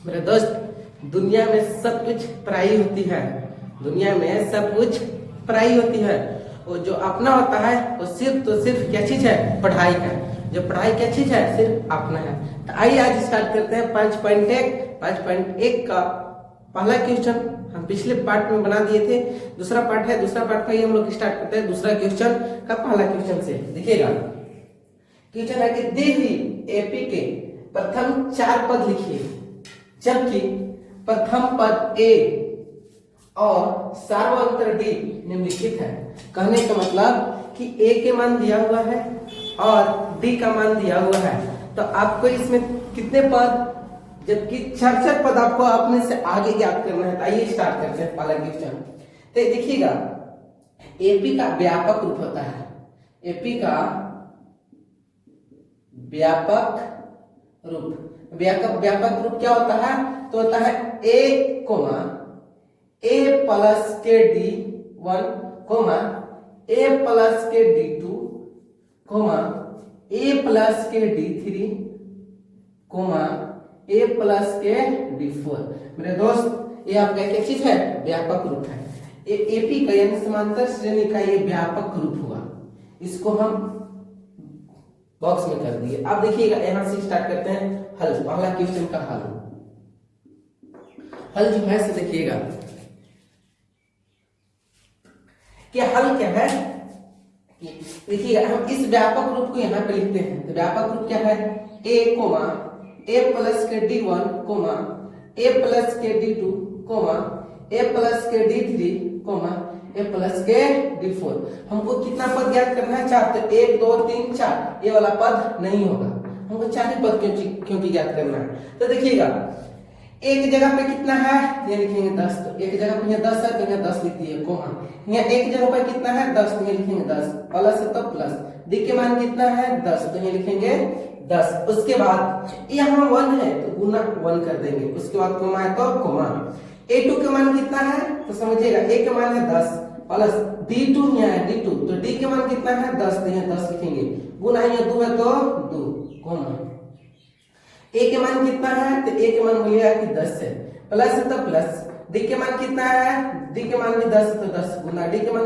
मेरे दोस्त, दुनिया में सब कुछ पराई होती है। दुनिया में सब कुछ पराई होती है। वो जो अपना होता है वो सिर्फ तो सिर्फ क्या चीज है? पढ़ाई है। जो पढ़ाई क्या चीज है? सिर्फ अपना है। तो आइए आज स्टार्ट करते हैं 5.1 का पहला क्वेश्चन। हम पिछले पार्ट में बना दिए थे, दूसरा पार्ट है। दूसरा पार्ट का ही हम लोग स्टार्ट करते हैं दूसरा क्वेश्चन का पहला क्वेश्चन से। देखिएगा, क्वेश्चन है कि दी हुई एपी के प्रथम 4 पद लिखिए, जबकि प्रथम पद ए और सार्वंतर डी निम्नलिखित है। कहने का मतलब कि ए के मान दिया हुआ है और डी का मान दिया हुआ है, तो आपको इसमें कितने पद, जबकि 4 पद आपको अपने से आगे ज्ञात करना है। तो आइए स्टार्ट करते हैं पहला क्वेश्चन। तो देखिएगा, एपी का व्यापक रूप होता है। एपी का व्यापक रूप क्या होता है? तो होता है ए कोमा ए प्लस के डी 1 कोमा ए प्लस के डी 2 कोमा ए प्लस के डी 3 कोमा ए प्लस के डी 4। मेरे दोस्त, ये आपका क्या चीज है? व्यापक रूप है। एपी का यानी समांतर श्रेणी का ये व्यापक रूप हुआ। इसको हम बॉक्स में कर दिए। अब देखिएगा, यहां से स्टार्ट करते हैं हल। पहला क्वेश्चन का हल जो है से देखिएगा कि हल क्या है। देखिएगा, हम इस व्यापक रूप को यहां पे लिखते हैं। तो व्यापक रूप क्या है? ए कोमा ए प्लस के डी 1 कोमा ए प्लस के डी 2 कोमा ए प्लस के डी 3 कोमा ए प्लस के डी 4। हमको कितना पद ज्ञात करना है? 4। तो 1 2 3 4 ये वाला पद नहीं होगा, हमको 4 ही पद क्योंकि ज्ञात करना है। तो देखिएगा, एक जगह पे कितना है? ये लिखेंगे 10। तो एक जगह पे 10 है तो 10 लिख दिए कोमा। यहाँ एक जगह पे कितना है? 10, तो ये लिखेंगे 10 प्लस है तो प्लस। डी के मान कितना है? 10, तो ये लिखेंगे 10। उसके बाद यहाँ 1 है तो गुना 1 कर देंगे। उसके बाद कोमा है तो कोमा। A2 का मान कितना है? तो समझिएगा, A का मान है 10 प्लस D2 यहाँ है D2, तो D के मान कितना है? 10, तो यहाँ 10 लिखेंगे। गुना यहाँ 2 है तो 2 कोमा। A के मान कितना है? तो A के मान बोलिएगा कि 10 है, प्लस है तो प्लस। D के मान कितना है? D के मान भी 10 है तो 10 गुना D के मान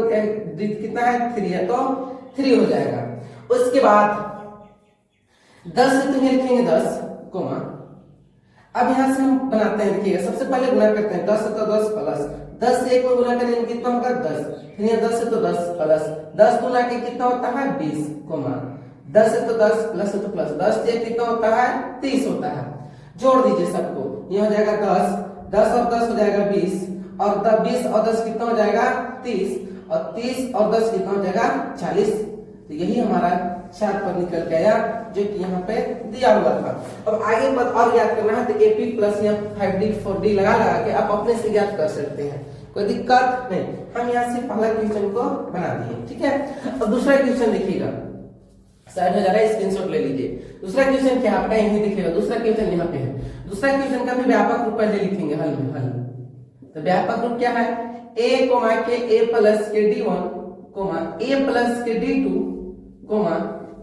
D कितना है? 3 है तो 3 हो जाएगा। उसके बाद 10 है तो यहाँ लिखेंगे 10 कोमा। अब यहां से हम बनाते हैं। देखिएगा, सबसे पहले गुना करते हैं। 10 है तो 10 प्लस 10 से 1 में गुना करेंगे कितना होगा? 10। फिर यहाँ 10 है तो 10 प्लस 10 गुना के कितना होता है? 20 कोमा 10 है तो 10 प्लस है तो प्लस 10 से कितना होता है? 30 होता है। जोड़ दीजिए सबको, ये हो जाएगा 10 और 10 हो जाएगा 20 और 20 और 10 कितना हो जाएगा? 30 और 30 और 10 कितना हो जाएगा? 40। तो यही हमारा 4 पद निकल के आया जो कि यहाँ पे दिया हुआ था। अब आगे पद और ज्ञात करना है तो AP प्लस या 5D 4D लगा के आप अपने से ज्ञात कर सकते हैं, कोई दिक्कत नहीं। हम यहाँ से पहला क्वेश्चन को बना दिए, ठीक है। अब दूसरा क्वेश्चन देखिएगा, साइड हो जा रहा है, स्क्रीनशॉट ले लीजिए। दूसरा क्वेश्चन क्या आपका यही दिखेगा। दूसरा क्वेश्चन यहाँ पे है। दूसरा क्वेश्चन का भी व्यापक रूप पहले लिखेंगे हल में। हल तो व्यापक रूप क्या है? A कोमा के A प्लस के D1 कोमा A प्लस के D2 कोमा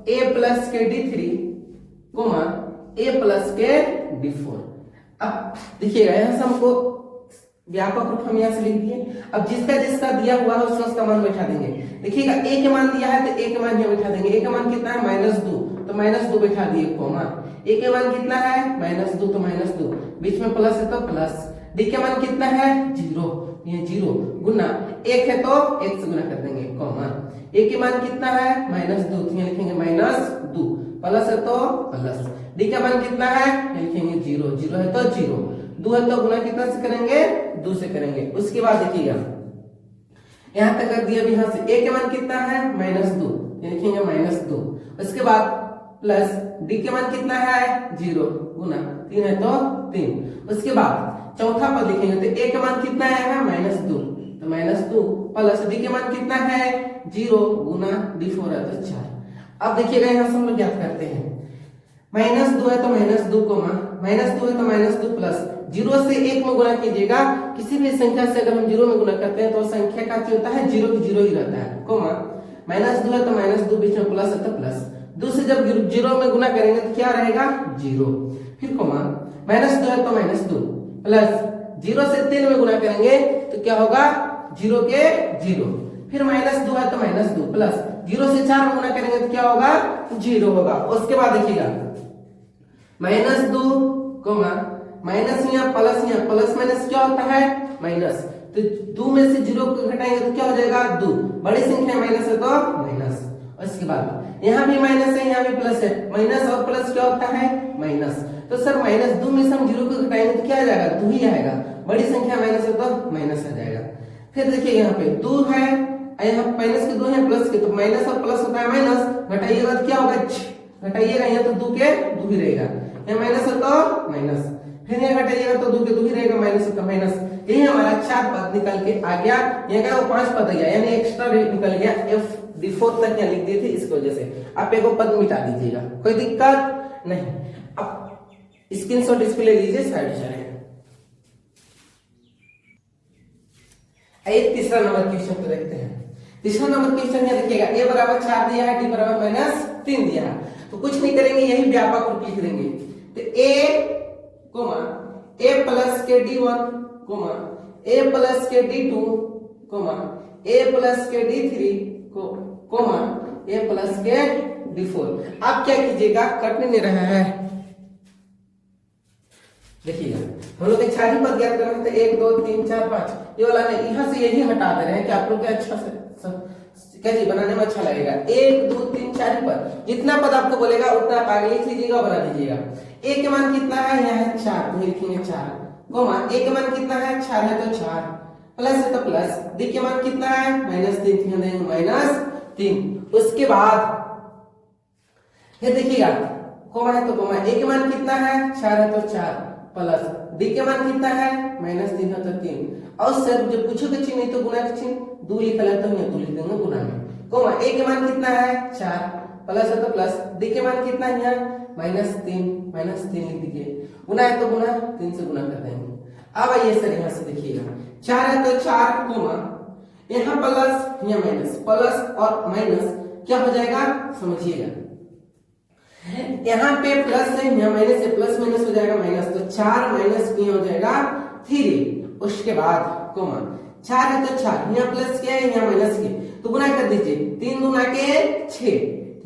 A प्लस के D3 कोमा A प्लस के D4। अब देखिएगा, यहाँ से हमको व्यापक रूप हम यहाँ से लिख दिए। अब जिसका जिसका दिया हुआ है उसका मान बैठा देंगे। देखिएगा, A के मान दिया है तो A के मान यहाँ बैठा देंगे। A का मान कितना है? -2, तो -2 बैठा दिए कोमा। A के मान कितना है? -2, तो -2, बीच में प्लस है तो प्लस। D के मान कितना है? 0, ये 0 गुना 1 है तो 1 से गुना कर देंगे कोमा। A के मान कितना है? -2, तो यहाँ लिखेंगे -2, प्लस है तो प्लस। D का मान कितना है? लिखेंगे 0, 0 है तो 0, 2 है तो गुना कितना से करेंगे? 2 से करेंगे। उसके बाद देखिएगा, यहाँ तक कर दिया। यहाँ से A के मान कितना है? -2, लिखेंगे -2। उसके बाद प्लस D के मान कितना है? 0 गुना 3 है तो 3। उसके बाद चौथा पद लिखेंगे तो A का मान कितना है? -2, तो -2 प्लस D के मान कितना है? 0 गुना D4 है तो 4। अब देखिएगा, यहाँ से हम लोग ज्ञात करते हैं। -2 है तो -2 कोमा -2 है तो -2 प्लस 0 से 1 में गुना कीजिएगा। किसी भी संख्या से अगर हम 0 में गुना करते हैं तो संख्या का क्या होता है? 0 की 0 ही रहता है कोमा। -2 है तो -2 बीच में प्लस है तो प्लस 2 से जब 0 में गुना करेंगे तो क्या रहेगा? 0। फिर कोमा -2 है तो -2 प्लस 0 से 3 में गुना करेंगे तो क्या होगा 0 के 0, फिर -2 है तो -2 प्लस 0 से 4 में गुना करेंगे तो क्या होगा 0 होगा। उसके बाद देखिएगा -2 कोमा माइनस यहाँ प्लस माइनस क्या होता है माइनस, तो 2 में से 0 को घटाएंगे तो क्या हो जाएगा 2, बड़ी संख्या माइनस है तो माइनस। उसके बाद यहाँ भी माइनस है यहाँ भी प्लस है, माइनस और प्लस क्या होता है माइनस, तो सर -2 में से हम 0 को घटाएंगे तो क्या आ जाएगा 2 ही आएगा, बड़ी संख्या माइनस है तो माइनस आ जाएगा। फिर देखिए यहाँ पे 2 है, यहाँ माइनस के 2 है प्लस के, तो माइनस और प्लस होता है माइनस, घटाइएगा तो क्या होगा घटाइएगा यहाँ तो 2 के 2 ही रहेगा, यहाँ माइनस है तो माइनस, फिर यहाँ घटाइएगा तो 2 के 2 ही रहेगा, माइनस है तो माइनस। यही हमारा 4 पद निकल के आ गया, यहाँ क्या 5 पद आ गया, यानी एक्स्ट्रा निकल गया F4 तक यहाँ लिख दिए थे, इसकी वजह से आप एक पद मिटा दीजिएगा, कोई दिक्कत नहीं। अब स्क्रीनशॉट इसको ले लीजिए, साइड चले। आइए तीसरा नंबर क्वेश्चन को देखते हैं। तीसरा नंबर क्वेश्चन यहाँ देखिएगा a बराबर 4 दिया है, d बराबर -3 दिया है, तो कुछ नहीं करेंगे यही व्यापक रूप लिख देंगे, तो a प्लस के d1 a प्लस के d2 a प्लस के d3 a प्लस के d4। आप क्या कीजिएगा, कटने नहीं रहा है, देखिएगा हम लोग 4 ही पद ज्ञात करना है, 1 2 3 4 5, ये वाला नहीं, यहाँ से यही हटा दे रहे हैं कि आप लोग के अच्छा से कैसे बनाने में अच्छा लगेगा। 1 2 3 4 पद, जितना पद आपको बोलेगा उतना आप आगे लिख लीजिएगा, बना दीजिएगा। a के मान कितना है, यहाँ है 4 तो लिखेंगे 4, a के मान कितना है 4 है तो 4, प्लस है तो प्लस, d के मान कितना है -3 -3। उसके बाद ये देखिएगा कोमा है तो कोमा, a के मान कितना है 4 है तो 4 प्लस d के मान कितना है -3 है तो 3, और सर जब पूछोगे चिन्ह नहीं तो गुना का चिन्ह 2 लिखा है तो यहाँ 2 लिख देंगे गुना में, कोमा a के मान कितना है 4 प्लस है तो प्लस, d के मान कितना है यहाँ -3 लिख दीजिए, गुना है तो गुना 3 से गुना कर देंगे। अब आइए सर यहाँ से देखिएगा 4 है तो 4 कोमा यहाँ प्लस यहाँ माइनस, प्लस और माइनस क्या हो जाएगा समझिएगा, यहाँ पे प्लस है यहाँ माइनस है, प्लस माइनस हो जाएगा माइनस, तो 4 माइनस हो जाएगा 3। उसके बाद कोमा 4 है तो 4 यहाँ प्लस किया है यहाँ माइनस किया, तो गुना कर दीजिए, 3 गुना के 6,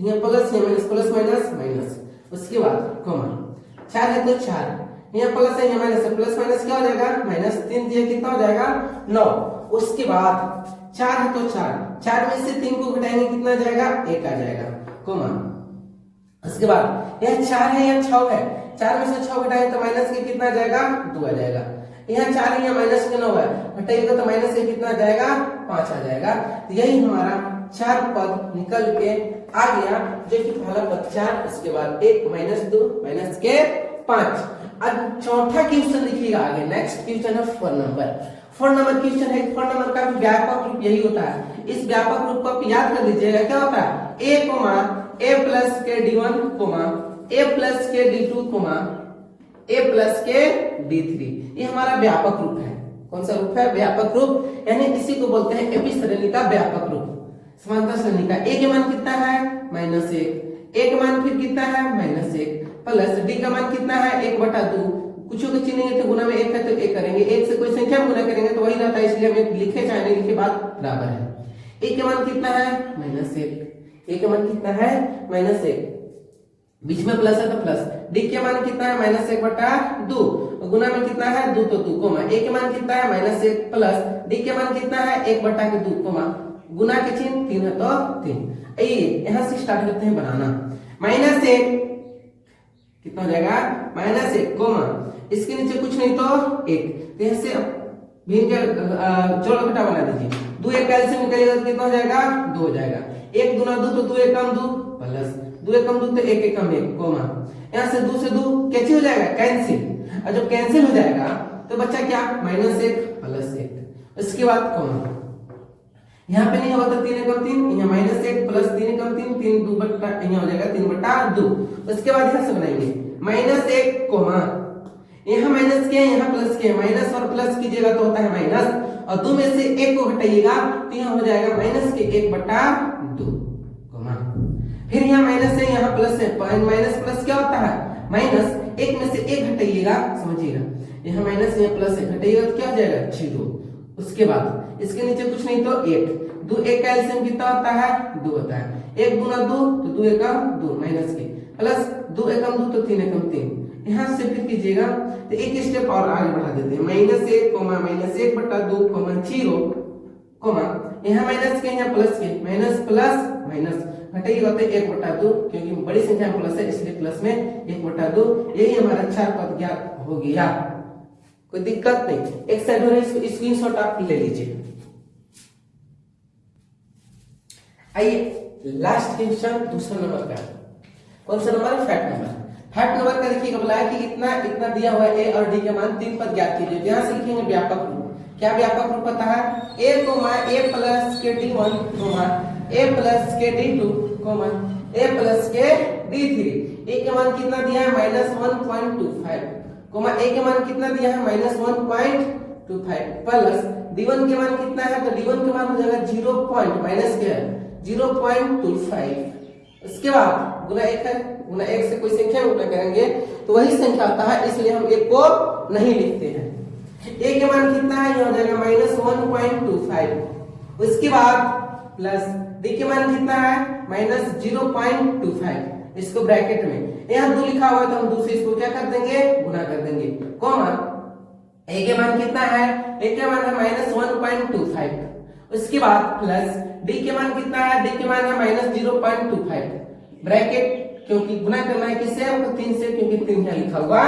यहाँ प्लस यहाँ माइनस, प्लस माइनस माइनस। उसके बाद कोमा 4 है तो 4 यहाँ प्लस है यहाँ माइनस है, प्लस माइनस क्या हो जाएगा -3 दिया कितना हो जाएगा 9। उसके बाद 4 है तो 4 में से 3 को घटाएंगे कितना आ जाएगा 1 आ जाएगा, कोमा उसके बाद यह 4 है यह 6 है, 4 में से 6 घटाएंगे तो माइनस के कितना आ जाएगा 2 आ जाएगा, यहाँ 4 है यहाँ माइनस के 9 है, घटाइएगा तो माइनस के कितना आ जाएगा 5 आ जाएगा। तो यही हमारा 4 पद निकल के आ गया, जो कि पहला पद 4, उसके बाद 1 -2 माइनस के 5। अब चौथा क्वेश्चन लिखिएगा आगे, नेक्स्ट क्वेश्चन है 4 नंबर क्वेश्चन है। 4 नंबर का व्यापक रूप यही होता है, इस व्यापक रूप को आप याद कर लीजिएगा, क्या होता है a प्लस के d1 a प्लस के d2 a प्लस के d3, ये हमारा व्यापक रूप है। कौन सा रूप है व्यापक रूप, यानी इसी को बोलते हैं एपी श्रेणी का व्यापक रूप, समांतर श्रेणी का। a के मान कितना है -1, a के मान फिर कितना है -1 प्लस d का मान कितना है 1/2, कुछ के चिन्ह है तो गुना में 1 है तो 1 करेंगे, 1 से कोई संख्या में गुना करेंगे तो वही रहता है, इसलिए हम लिखे चाहे नहीं लिखे बात बराबर है। a के मान कितना है -1, a के मान कितना है -1, बीच में प्लस है तो प्लस, d के मान कितना है -1/2, गुना में कितना है 2 तो 2, कोमा a के मान कितना है -1 प्लस d के मान कितना है 1/2, कोमा गुना के चिन्ह 3 है तो 3। आइए यहां से स्टार्ट करते हैं बनाना, -1 कितना हो जाएगा -1, कोमा इसके नीचे कुछ नहीं तो 1, तो यहाँ से भिन्न के जोड़ घटा बना दीजिए, 2 1 कैलसियम निकलेगा तो कितना हो जाएगा 2 हो जाएगा, 1 दूना 2 तो 2 1 कम 2 प्लस 2 1 कम 2 तो 1 1 कम 1, कोमा यहाँ से 2 से 2 कैसे हो जाएगा कैंसिल, और जब कैंसिल हो जाएगा तो बच्चा क्या -1 प्लस 1। उसके बाद कोमा यहाँ पे नहीं होगा तो 3 कम 3, यहाँ -1 प्लस 3 कम 3, 3 2 बटा यहाँ हो जाएगा 3/2। उसके बाद यहाँ से बनाएंगे -1 कोमा यहाँ माइनस के यहाँ प्लस के, माइनस और प्लस कीजिएगा तो होता है माइनस, और 2 में से 1 को घटाइएगा तो यहाँ हो जाएगा माइनस के 1/2 कोमा, फिर यहाँ माइनस है यहाँ प्लस है, माइनस प्लस क्या होता है माइनस, एक में से एक घटाइएगा, समझिएगा यहाँ माइनस यहाँ प्लस है, घटाइएगा तो क्या हो जाएगा 0। उसके बाद इसके नीचे कुछ नहीं तो 8, 2 1 का एलसीएम कितना होता है 2 होता है, 1 दूना 2 तो 2 एकम 2 माइनस के प्लस 2 एकम 2 तो 3 एकम 3। यहाँ से फिर कीजिएगा तो एक स्टेप और आगे बढ़ा देते हैं, -1 बटा 2 0 यहाँ माइनस के यहाँ प्लस के, माइनस प्लस माइनस घटाइएगा तो 1 बटा 2, क्योंकि बड़ी संख्या में प्लस है इसलिए प्लस में 1 बटा 2। यही हमारा चार पद ज्ञात हो गया, कोई दिक्कत नहीं। एक साइड हो रहा है, इसको स्क्रीनशॉट आप ले लीजिए। आइए लास्ट क्वेश्चन दूसरा नंबर का, कौन सा नंबर है फैक्ट नंबर। फैक्ट नंबर का देखिएगा बोला है कि इतना इतना दिया हुआ है, ए और डी के मान 3 पद ज्ञात कीजिए। यहाँ से लिखेंगे व्यापक रूप। क्या व्यापक रूप पता है, a प्लस के d1 a प्लस के d2 a प्लस के d3। a के मान कितना दिया है -1.25, a के मान कितना दिया है -1.25 प्लस d1 के मान कितना है, तो d1 के मान हो जाएगा 0. माइनस के 0.25। इसके बाद गुना 1 है, गुना 1 से कोई संख्या में गुना करेंगे तो वही संख्या आता है, इसलिए हम 1 को नहीं लिखते हैं। a के मान कितना है, ये हो जाएगा -1.25। उसके बाद प्लस d के मान कितना है -0.25, इसको ब्रैकेट में यहाँ 2 लिखा हुआ है तो हम 2 से इसको क्या कर देंगे, गुना कर देंगे, कॉमा a के मान कितना है, a के मान है -1.25। उसके बाद प्लस d के मान कितना है, d के मान है -0.25 ब्रैकेट, क्योंकि गुना करना है किससे, हमको 3 से, क्योंकि 3 यहाँ लिखा हुआ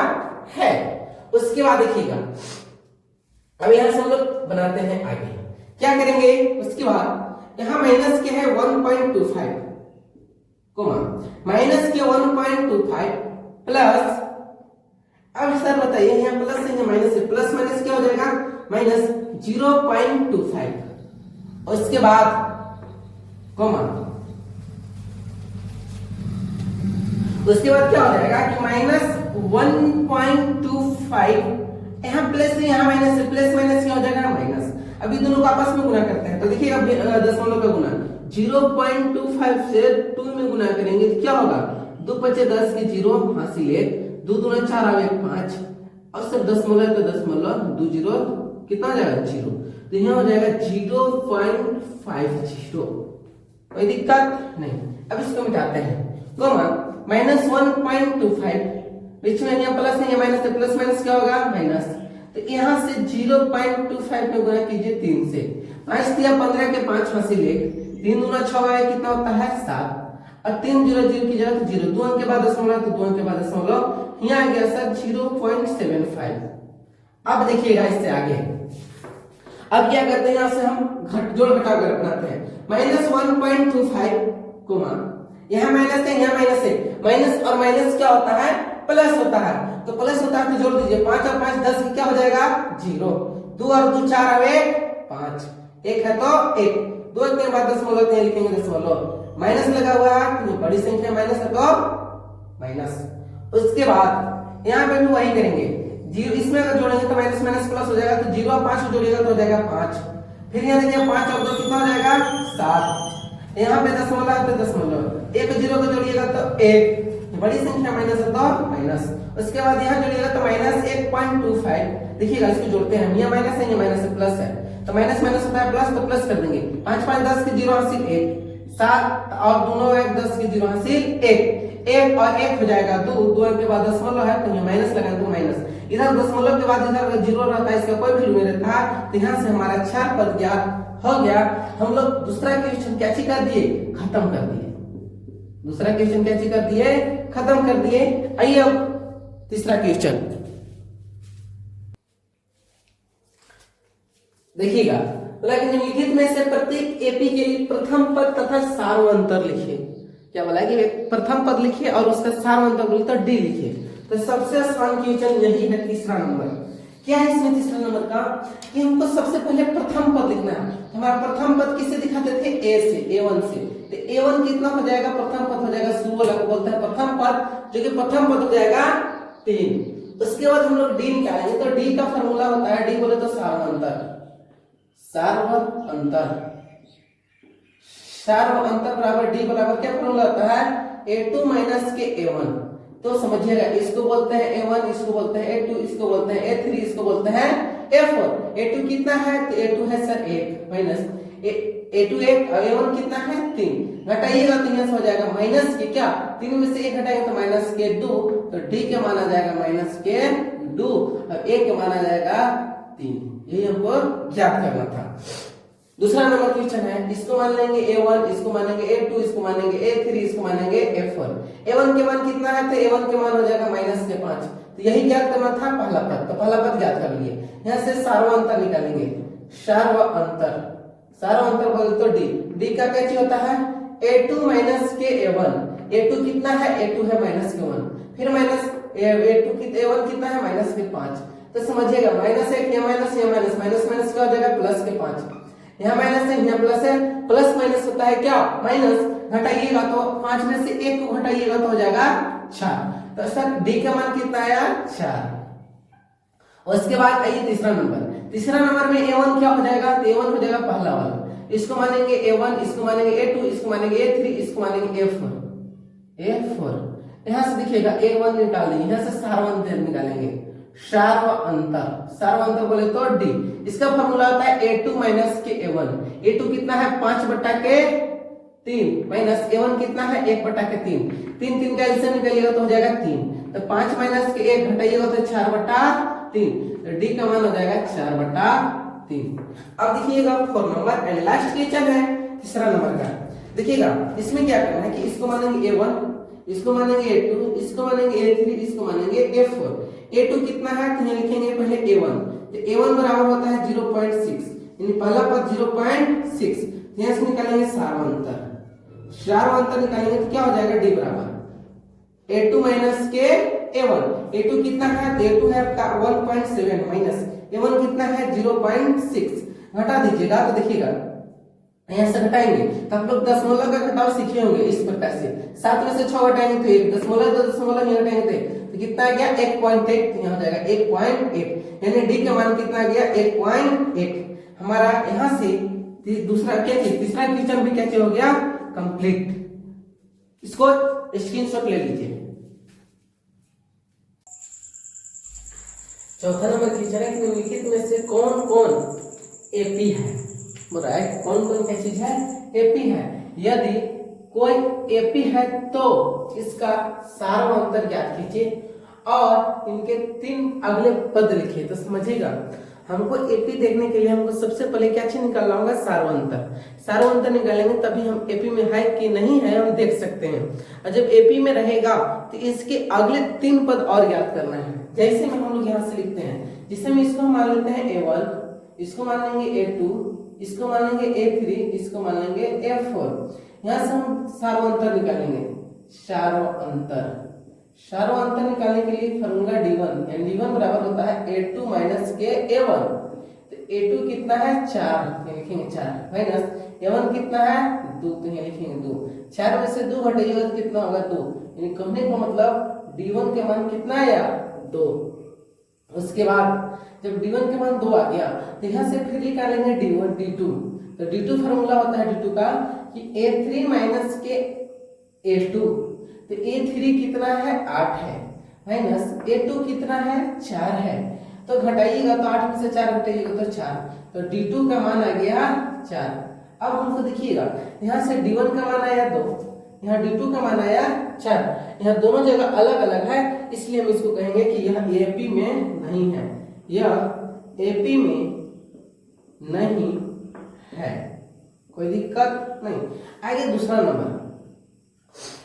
है। उसके बाद देखिएगा अब यहाँ से हम लोग बनाते हैं आगे, क्या करेंगे, उसके बाद यहाँ माइनस के है 1.25 माइनस के 1.25 प्लस, अब सर बताइए यहाँ प्लस है माइनस है, प्लस माइनस क्या हो जाएगा -0.25। उसके बाद कोमा, उसके बाद क्या हो जाएगा कि -1.25, यहाँ प्लस है यहाँ माइनस है, प्लस माइनस क्या हो जाएगा माइनस। अभी दोनों को आपस में गुना करते हैं तो देखिए अब दशमलव का गुना 0.25 से 2 में गुना करेंगे तो क्या होगा, 2 पचे 10 के 0 हासिल 1, 2 दूना 4 आवे 5 और सब दशमलव तो दशमलव 2 0 कितना हो जाएगा 0, तो यहाँ हो जाएगा 0.50। कोई दिक्कत नहीं। अब इसको मिटाते हैं, -1.25 बीच में यहाँ प्लस है, माइनस है, प्लस माइनस क्या होगा माइनस, तो यहाँ से 0.25 में गुना कीजिए 3 से, 5 दिया 15 के 5 हासिल 1, 3 दूना 6 आए कितना होता है 7 और 3 0 0 की जगह 0, 2 अंक के बाद दशमलव तो 2 अंक के बाद दशमलव, यहाँ आ गया सर 0.75। अब देखिएगा इससे आगे, अब क्या करते हैं, यहाँ से हम जोड़ घटाव कर बनाते हैं, -1.25 यहाँ माइनस है यहाँ माइनस है, माइनस और माइनस क्या होता है प्लस होता है, तो प्लस होता है तो जोड़ दीजिए, 5 और 5 10 क्या हो जाएगा 0, 2 और 2 4 आवे 5, 1 है तो 1, 2 के बाद दशमलव यहाँ लिखेंगे दशमलव, माइनस लगा हुआ है तो बड़ी संख्या माइनस है तो माइनस। उसके बाद यहाँ पे भी वही करेंगे, 0 इसमें अगर जोड़ेंगे तो माइनस माइनस प्लस हो जाएगा, तो 0 और 5 को जोड़िएगा तो हो जाएगा 5, फिर यहाँ देखिए 5 और 2 कितना हो जाएगा 7, यहाँ पे दशमलव है तो दशमलव, 1 0 को जोड़िएगा तो 1, बड़ी संख्या माइनस है तो माइनस। उसके बाद यहाँ जोड़िएगा तो -1.25, देखिएगा इसको जोड़ते हैं, यहाँ माइनस है यहाँ माइनस है प्लस है, तो माइनस माइनस होता है प्लस, तो प्लस कर देंगे, 5 5 10 के 0 हासिल 1, 7 और दोनों 1 10 के 0 हासिल 1 और 1 हो जाएगा 2, 2 के बाद दशमलव है तो यहाँ माइनस लगाएंगे तो माइनस, इधर दशमलव के बाद इधर 0 रहता है, इसका कोई वैल्यू नहीं रहता, तो यहाँ से हमारा 4 पद ज्ञात हो गया। हम लोग दूसरा क्वेश्चन क्या कर दिए, खत्म कर दिए, दूसरा क्वेश्चन क्या कर दिए, खत्म कर दिए। आइए अब तीसरा क्वेश्चन देखिएगा, बोला कि निम्नलिखित में से प्रत्येक एपी के लिए प्रथम पद तथा सार्वंतर लिखिए। क्या बोला कि प्रथम पद लिखिए और उसका सार्वंतर बोले तो डी लिखिए। तो सबसे आसान क्वेश्चन यही है, तीसरा नंबर। क्या है इसमें तीसरा नंबर का कि हमको सबसे पहले प्रथम पद लिखना है। हमारा प्रथम पद किससे दिखाते थे, ए से, A1 से, तो A1 कितना हो जाएगा, प्रथम पद हो जाएगा शुरू वाला को बोलते हैं प्रथम पद, जो कि प्रथम पद हो जाएगा 3। उसके बाद हम लोग डी निकालेंगे, तो डी का फॉर्मूला होता है, डी बोले तो सार्वंतर, सार्वंतर, सार्वंतर बराबर डी बराबर क्या फॉर्मूला होता है, A2 माइनस के A1, तो समझिएगा, इसको बोलते हैं A1, इसको बोलते हैं A2, इसको बोलते हैं A3, इसको बोलते हैं A4। A2 कितना है? तो A2 है सर 1 माइनस A2 1 और A1 कितना है 3। घटाइएगा तो यहाँ से हो जाएगा माइनस के क्या 3 में से 1 घटाएंगे तो माइनस के 2, तो D के माना जाएगा माइनस के 2 और A के माना जाएगा 3। यही हमको ज्ञात करना था। दूसरा नंबर क्वेश्चन है, इसको मान लेंगे A1, इसको मानेंगे A2, इसको मानेंगे A3, इसको मानेंगे A4। A1 के मान कितना है? तो A1 के मान हो जाएगा माइनस के 5। तो यही ज्ञात करना था पहला पद, तो पहला पद ज्ञात कर लिए। यहाँ से सार्व अंतर निकालेंगे, सार्व अंतर बोले तो D का क्या चीज होता है? A2 माइनस के A1। A2 कितना है? A2 है माइनस के 1, फिर माइनस A1 कितना है? माइनस के 5। तो समझिएगा माइनस 1 या माइनस या माइनस माइनस माइनस क्या हो जाएगा? प्लस के 5। यहाँ माइनस है, यहाँ प्लस है, प्लस माइनस होता है क्या? माइनस। घटाइएगा तो 5 में से 1 को घटाइएगा तो हो जाएगा 4। तो सर D का मान कितना आया? 4। उसके बाद आइए तीसरा नंबर में A1 क्या हो जाएगा? तो A1 हो जाएगा पहला वाला, इसको मानेंगे A1, इसको मानेंगे A2, इसको मानेंगे A3, इसको मानेंगे A4। यहाँ से देखिएगा A1 निकाल देंगे, यहाँ से सार्व अंतर निकालेंगे, सार्व अंतर बोले तो D। इसका फॉर्मूला होता है A2 माइनस के A1। A2 कितना है? 5/3 माइनस A1 कितना है? 1/3। 3 का एलसीएम निकालिएगा तो हो जाएगा 3। तो 5 माइनस के 1 घटाइएगा तो 4/3, तो D का मान हो जाएगा 4/3। अब देखिएगा 4 नंबर एंड लास्ट क्वेश्चन है तीसरा नंबर का। देखिएगा इसमें क्या करना है कि इसको मानेंगे A1, इसको मानेंगे A2, इसको मानेंगे A3, इसको मानेंगे A4। A2 कितना है? तो यहाँ लिखेंगे पहले A1, तो A1 बराबर होता है 0.6, यानी पहला पद 0.6। यहाँ से निकालेंगे सार्व अंतर निकालेंगे तो क्या हो जाएगा? D बराबर A2 माइनस के A1। A2 कितना है? तो A2 है आपका 1.7 माइनस A1 कितना है? 0.6। घटा दीजिएगा तो देखिएगा यहाँ से घटाएंगे तो आप लोग दशमलव का घटाव सीखे होंगे इस प्रकार से। 7 में से 6 घटाएंगे तो 1, दशमलव तो दशमलव यहाँ घटाएंगे तो कितना आ गया? 1.8। तो यहाँ हो जाएगा 1.8, यानी D का मान कितना आ गया? 1.8। हमारा यहाँ से दूसरा क्या चीज, तीसरा क्वेश्चन भी क्या चीज हो गया? कंप्लीट। इसको स्क्रीनशॉट ले लीजिए। चौथा नंबर क्वेश्चन है कि निम्नलिखित में से कौन कौन एपी है? बोल रहा है कौन कौन क्या चीज है? एपी है। यदि कोई एपी है तो इसका सार्व अंतर ज्ञात कीजिए और इनके 3 अगले पद लिखिए। तो समझिएगा, हमको एपी देखने के लिए हमको सबसे पहले क्या चीज निकालना होगा? सार्व अंतर निकालेंगे तभी हम एपी में है कि नहीं है हम देख सकते हैं। और जब एपी में रहेगा तो इसके अगले 3 पद और याद करना है। जैसे में हम लोग यहाँ से लिखते हैं, जिससे में इसको मान लेते हैं A1, इसको मान लेंगे A2, इसको मान लेंगे A3, इसको मान लेंगे A4। यहाँ से हम सार्व अंतर निकालेंगे, सार्व अंतर निकालने के लिए फॉर्मूला D1, यानी D1 बराबर होता है A2 माइनस के A1। तो A2 कितना है? 4, तो लिखेंगे 4 माइनस A1 कितना है? 2, तो यहाँ लिखेंगे 2। 4 में से 2 घटाइएगा तो कितना होगा? 2, यानी कहने का मतलब D1 के मान कितना आया? 2। उसके बाद जब D1 के मान 2 आ गया तो यहाँ से फिर निकालेंगे D1 D2। तो D2 फॉर्मूला होता है D2 का कि A3 माइनस के A2। तो A3 कितना है? 8 है माइनस A2 कितना है? 4 है। तो घटाइएगा तो 8 में से 4 घटाइएगा तो 4, तो D2 का मान आ गया 4। अब हमको देखिएगा यहाँ से D1 का मान आया 2, यहाँ D2 का मान आया 4। यहाँ दोनों जगह अलग अलग है, इसलिए हम इसको कहेंगे कि यह एपी में नहीं है, यह एपी में नहीं है, कोई दिक्कत नहीं। आगे दूसरा नंबर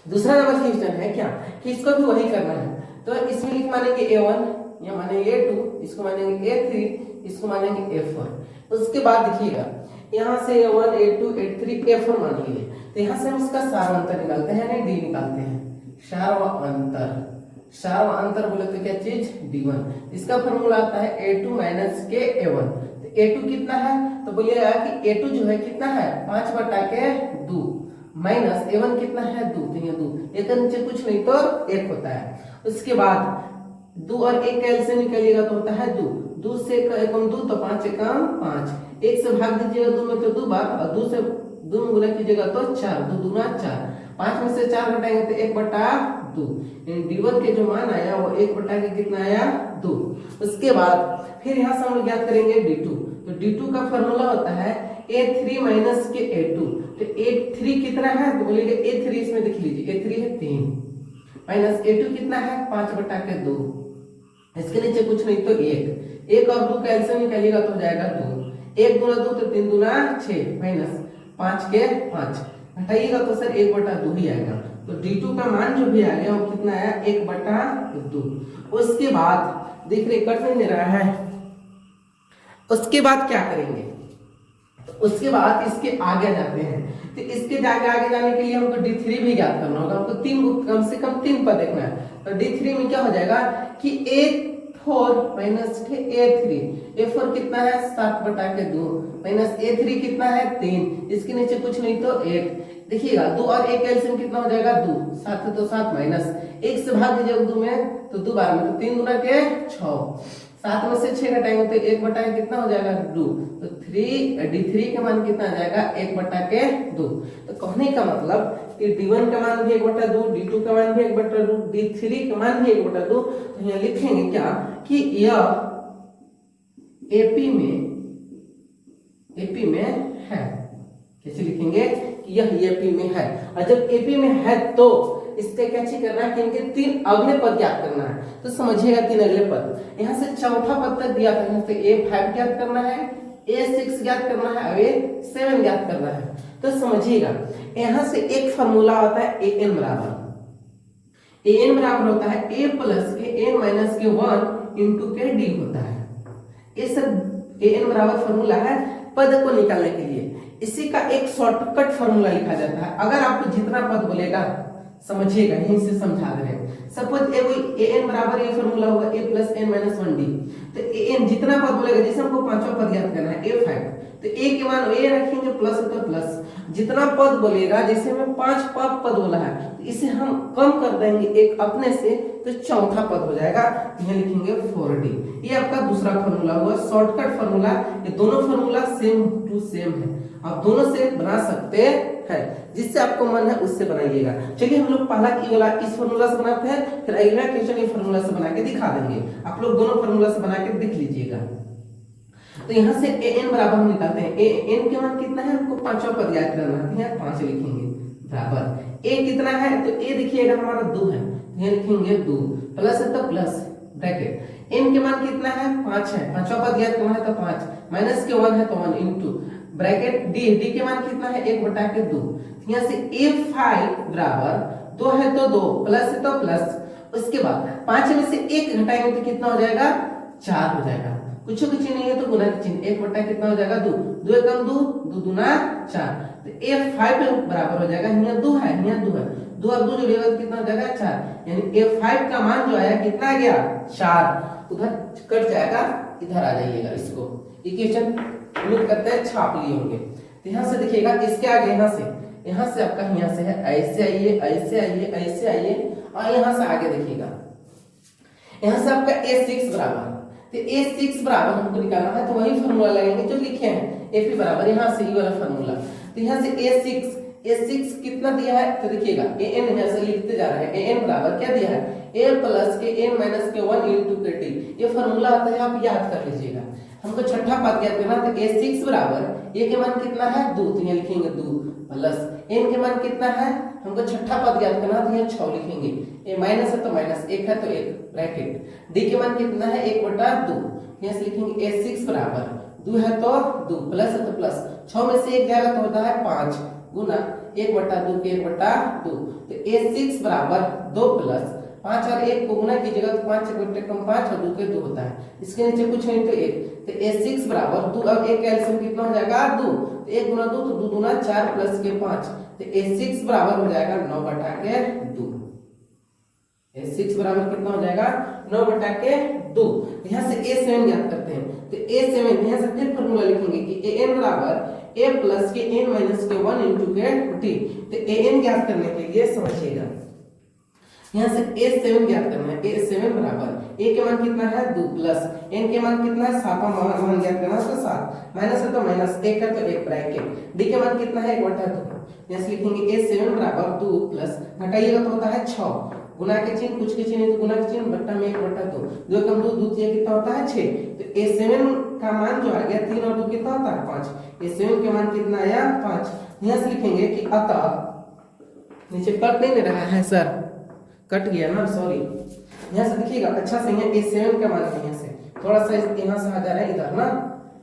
क्वेश्चन है क्या कि इसको भी वही करना है। तो इसमें लिख मानेंगे A1, या मानेंगे A2, इसको मानेंगे A3, इसको मानेंगे A4। उसके बाद देखिएगा यहाँ से A1 A2 A3 A4 मान लिए, तो यहाँ से हम इसका सार्व अंतर निकालते हैं, नहीं D निकालते हैं। सार्व अंतर बोले तो क्या चीज? D1। इसका फॉर्मूला आता है A2 माइनस के A1। तो A2 कितना है? तो बोलिएगा कि A2 जो है कितना है? 5/2 माइनस A1 कितना है? 2, तो ये 2, एक नीचे कुछ नहीं तो 1 होता है। उसके बाद 2 और 1 का एलसीएम निकालिएगा तो होता है 2, 2 से 1 2 तो 5 एकम 5, 1 से भाग दीजिएगा 2 में तो 2 बार, और 2 से 2 में गुणा कीजिएगा तो 4, 2 दूना 4, 5 में से 4 घटाएंगे तो 1/2। 2। D1 के जो मान आया वो 1 बटा के कितना आया 2। उसके बाद फिर यहाँ से हम लोग ज्ञात करेंगे D2। तो D2 का फॉर्मूला होता है A3 माइनस के A2। तो A3 कितना है तो बोलेंगे A3 इसमें देख लीजिए A3 है 3 माइनस A2 कितना है 5 बटा के 2। इसके नीचे कुछ नहीं तो 1 और 2 कैंसिल निकालिएगा तो हो जाएगा 2। 1 गुना 2 तो 3 गुना 6 माइनस 5 के 5 हटाइएगा तो सर 1 बटा 2 ही आएगा। तो D2 का मान जो भी आ गया वो कितना आया 1 बटा 2। उसके बाद देख रहे कट नहीं दे रहा है। उसके बाद क्या करेंगे तो उसके बाद इसके आगे जाते हैं। तो इसके आगे जाने के लिए हमको D3 भी ज्ञात करना होगा। हमको कम से कम 3 पद देखना है। तो D3 में क्या हो जाएगा कि A4 माइनस के A3। A4 कितना है 7 बटा के 2 माइनस A3 कितना है 3। इसके नीचे कुछ नहीं तो 1। देखिएगा 2 और 1 एलसीएम कितना हो जाएगा 2। 7 है तो 7 माइनस 1 से भाग दीजिएगा 2 में तो 2 बार में तो 3 गुना के 6। 7 में से 6 घटाएंगे तो 1 बटा के कितना हो जाएगा 2। तो D3 का मान कितना आ जाएगा 1 बटा के 2। तो कहने का मतलब कि D1 का मान भी 1 बटा 2, D2 का मान भी 1 बटा 2, D3 का मान भी 1 बटा 2। तो यहाँ लिखेंगे क्या कि यह AP में है। कैसे लिखेंगे कि यह AP में है। और जब AP में है तो इसका क्या चीज करना है कि इनके 3 अगले पद ज्ञात करना है। तो समझिएगा 3 अगले पद यहाँ से चौथा पद तक दिया था। यहाँ से A5 ज्ञात करना है, A6 ज्ञात करना है और A7 ज्ञात करना है। तो समझिएगा यहाँ से एक फॉर्मूला होता है AN बराबर होता है A प्लस के N माइनस के 1 इंटू के D होता है। ये सब AN बराबर फॉर्मूला है पद को निकालने के लिए। इसी का एक शॉर्टकट फॉर्मूला लिखा जाता है। अगर आपको जितना पद बोलेगा समझिएगा यहीं से समझा दे रहे हैं। सपोज AN बराबर ये फॉर्मूला होगा A plus N minus 1D। तो AN जितना पद बोलेगा जैसे हमको पांचवा पद ज्ञात करना है A5 तो A के मान A रखेंगे प्लस है तो प्लस। जितना पद बोलेगा जैसे हमें 5 पद बोला है तो इसे हम कम कर देंगे एक अपने से तो चौथा पद हो जाएगा। यहाँ लिखेंगे 4D। ये आपका दूसरा फॉर्मूला हुआ शॉर्टकट फॉर्मूला। ये दोनों फॉर्मूला सेम टू सेम है। आप दोनों से बना सकते हैं जिससे आपको मन है उससे बनाइएगा। चलिए हम लोग पहला ये वाला इस फॉर्मूला से बनाते हैं फिर अगला क्वेश्चन ये फॉर्मूला से बना के दिखा देंगे। आप लोग दोनों फॉर्मूला से बना के देख लीजिएगा। तो यहाँ से AN बराबर हम निकालते हैं। AN के मान कितना है हमको पांचवा पद याद करना है। यहाँ 5 लिखेंगे बराबर A कितना है तो A देखिएगा हमारा 2 है। यहाँ लिखेंगे 2 प्लस है तो प्लस ब्रैकेट N के मान कितना है 5 है। पांचवा पद याद करना है तो 5 माइनस के 1 है तो 1 इंटू ब्रैकेट D के मान कितना है 1 बटा के 2। यहाँ से A5 बराबर 2 है तो 2 प्लस है तो प्लस। उसके बाद 5 में से 1 घटाएंगे तो कितना हो जाएगा 4 हो जाएगा। कुछ नहीं है तो गुना का चिन्ह 1 बटा कितना हो जाएगा 2। 2 एकम 2 2 दूना 4। तो A5 बराबर हो जाएगा यहाँ 2 है यहाँ 2 है 2 और 2 जोड़िएगा तो कितना हो जाएगा 4। यानी A5 का मान जो आया कितना आ गया 4। उधर कट जाएगा इधर आ जाइएगा। इसको इक्वेशन उम्मीद करते हैं छाप लिए होंगे। तो यहाँ से देखिएगा इसके आगे यहाँ से आपका यहाँ से है ऐसे आइए ऐसे आइए ऐसे आइए और यहाँ से आगे देखिएगा यहाँ से आपका A6 बराबर। तो A6 बराबर हमको निकालना है तो वही फॉर्मूला लगाएंगे जो लिखे हैं AP बराबर यहाँ से ये वाला फॉर्मूला। तो यहाँ से A6 कितना दिया है तो देखिएगा AN यहाँ से लिखते जा रहे हैं। AN बराबर क्या दिया है A प्लस के N माइनस के 1 इंटू के T। ये फॉर्मूला आता है आप याद कर लीजिएगा। हमको छठा पद याद करना तो A6 बराबर A के मान कितना है 2 तो यहाँ लिखेंगे 2 प्लस N के मान कितना है हमको छठा पद याद करना तो यहाँ 6 लिखेंगे। A माइनस है तो माइनस 1 है तो 1 ब्रैकेट D के मान कितना है 1 बटा 2। यहाँ से लिखेंगे A6 बराबर 2 है तो 2 प्लस है तो प्लस 6 में से 1 जाएगा तो होता है 5 गुना 1 बटा 2 के 1 बटा 2। तो A6 बराबर 2 प्लस 5 और 1 को गुना कीजिएगा तो 5 बटे कम 5 और 2 के 2 होता है। इसके नीचे कुछ नहीं तो 1। तो A6 बराबर 2 अब 1 का एलसीएम कितना हो जाएगा 2। तो 1 गुना 2 तो 2 गुना 4 प्लस के 5। तो A6 बराबर हो जाएगा 9 बटा के 2। A6 बराबर कितना हो जाएगा 9 बटा के 2। यहाँ से A7 ज्ञात करते हैं। तो A7 यहाँ से फिर फॉर्मूला लिखेंगे कि AN बराबर A प्लस के N माइनस के 1 इंटू के T। तो AN ज्ञात करने के लिए समझिएगा यहाँ से A7 ज्ञात करना है। A7 बराबर A के मान कितना है 2 प्लस N के मान कितना है 7 मान ज्ञात करना है तो 7 माइनस है तो माइनस 1 है तो 1 ब्रैकेट D के मान कितना है 1 बटा 2। यहाँ से लिखेंगे A7 बराबर 2 प्लस हटाइएगा तो होता है 6 गुना के चिन्ह, कुछ के चिन्ह तो गुना के चिन्ह, बट्टा में 1/2, 2 कम 2, 2 कितना होता है 6। तो A7 का मान जो आ गया 3 और 2 कितना होता है 5। A7 के मान कितना आया 5। यहाँ से लिखेंगे कि अतः, नीचे कट नहीं ले रहा है सर, कट गया ना, सॉरी। यहाँ से देखिएगा अच्छा से, यहाँ A7 का मान है, यहाँ से थोड़ा सा यहाँ से आ जा रहा है इधर ना,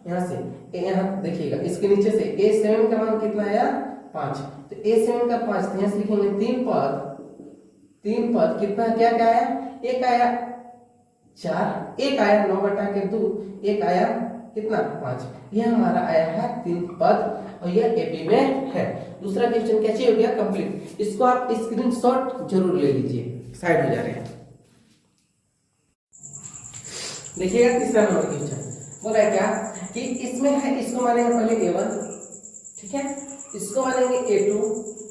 यहाँ से यहाँ देखिएगा इसके नीचे से A7 का मान कितना आया 5। तो A7 का 5, तो यहाँ से लिखेंगे 3 पद कितना, क्या क्या आया, एक आया 4, एक आया 9/2, एक आया कितना 5। यह हमारा आया है 3 पद और यह एपी में है। दूसरा क्वेश्चन कैसे हो गया कंप्लीट। इसको आप स्क्रीनशॉट जरूर ले लीजिए, साइड हो जा रहे हैं। देखिएगा तीसरा नंबर क्वेश्चन बोला है क्या कि इसमें है, इसको मानेंगे पहले A1, ठीक है, इसको मानेंगे A2,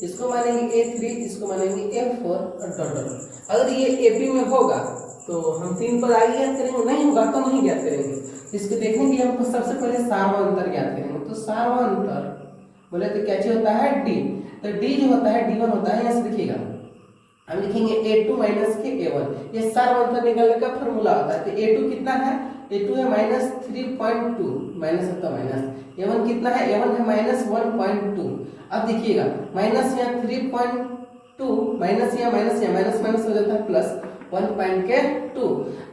इसको मानेंगे A3, इसको मानेंगे A4 और डॉट डॉट। अगर ये AP में होगा तो हम 3 पद आगे ज्ञात करेंगे, नहीं होगा तो नहीं ज्ञात करेंगे। इसको देखने के लिए हमको सबसे पहले सार्वंतर ज्ञात करेंगे। तो सार्वंतर बोले तो क्या चीज होता है D। तो D जो होता है D1 होता है, यहाँ से देखिएगा हम लिखेंगे A2 माइनस के A1, ये सार्वंतर निकालने का फॉर्मूला होता है। तो A2 कितना है, A2 है -3.2, माइनस होता माइनस, A1 कितना है, A1 है -1.2। अब देखिएगा माइनस यहाँ 3.2, माइनस यहाँ माइनस माइनस हो जाता है प्लस 1.2।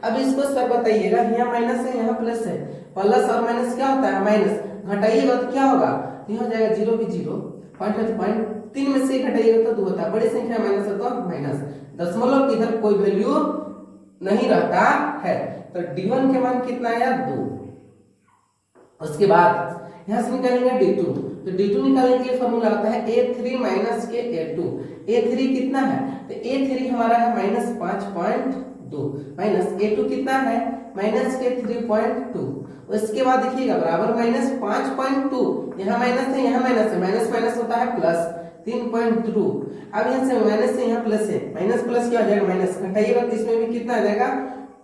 अब इसको सर बताइएगा, यहाँ माइनस है यहाँ प्लस है, प्लस और माइनस क्या होता है माइनस, घटाइएगा तो क्या होगा, ये हो जाएगा 0 की 0, पॉइंट है तो पॉइंट, 3 में से घटाइएगा तो 2 होता है, बड़ी संख्या माइनस है तो माइनस, दशमलव इधर कोई वैल्यू नहीं रहता है। तो D1 के मान कितना आया 2। उसके बाद यहाँ से निकालेंगे D2। तो D2 निकालने के लिए फॉर्मूला आता है A3 माइनस के A2। A3 कितना है, तो A3 हमारा है -5.2, माइनस A2 कितना है माइनस के 3.2। उसके बाद देखिएगा बराबर -5.2, यहाँ माइनस है यहाँ माइनस है, माइनस माइनस होता है प्लस 3.2। अब यहाँ से माइनस से यहाँ प्लस है, माइनस प्लस क्या हो जाएगा माइनस, घटाइएगा तो इसमें भी कितना आ जाएगा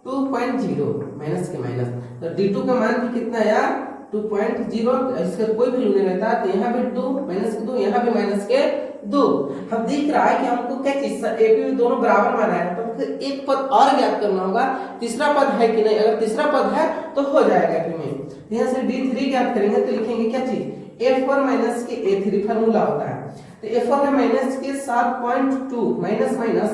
2.0, माइनस के माइनस। तो D2 का मान भी कितना आया 2.0, इसका कोई वैल्यू नहीं रहता। तो यहाँ भी 2 माइनस के 2, यहाँ भी माइनस के 2। हम देख रहा है कि हमको क्या चीज एपी में दोनों बराबर माना है, तो फिर एक पद और ज्ञात करना होगा, तीसरा पद है कि नहीं। अगर तीसरा पद है तो हो जाएगा एपी में। यहाँ से D3 ज्ञात करेंगे तो लिखेंगे क्या चीज, A4 माइनस के A3 फॉर्मूला होता है। तो A4 है माइनस के 7.2, माइनस माइनस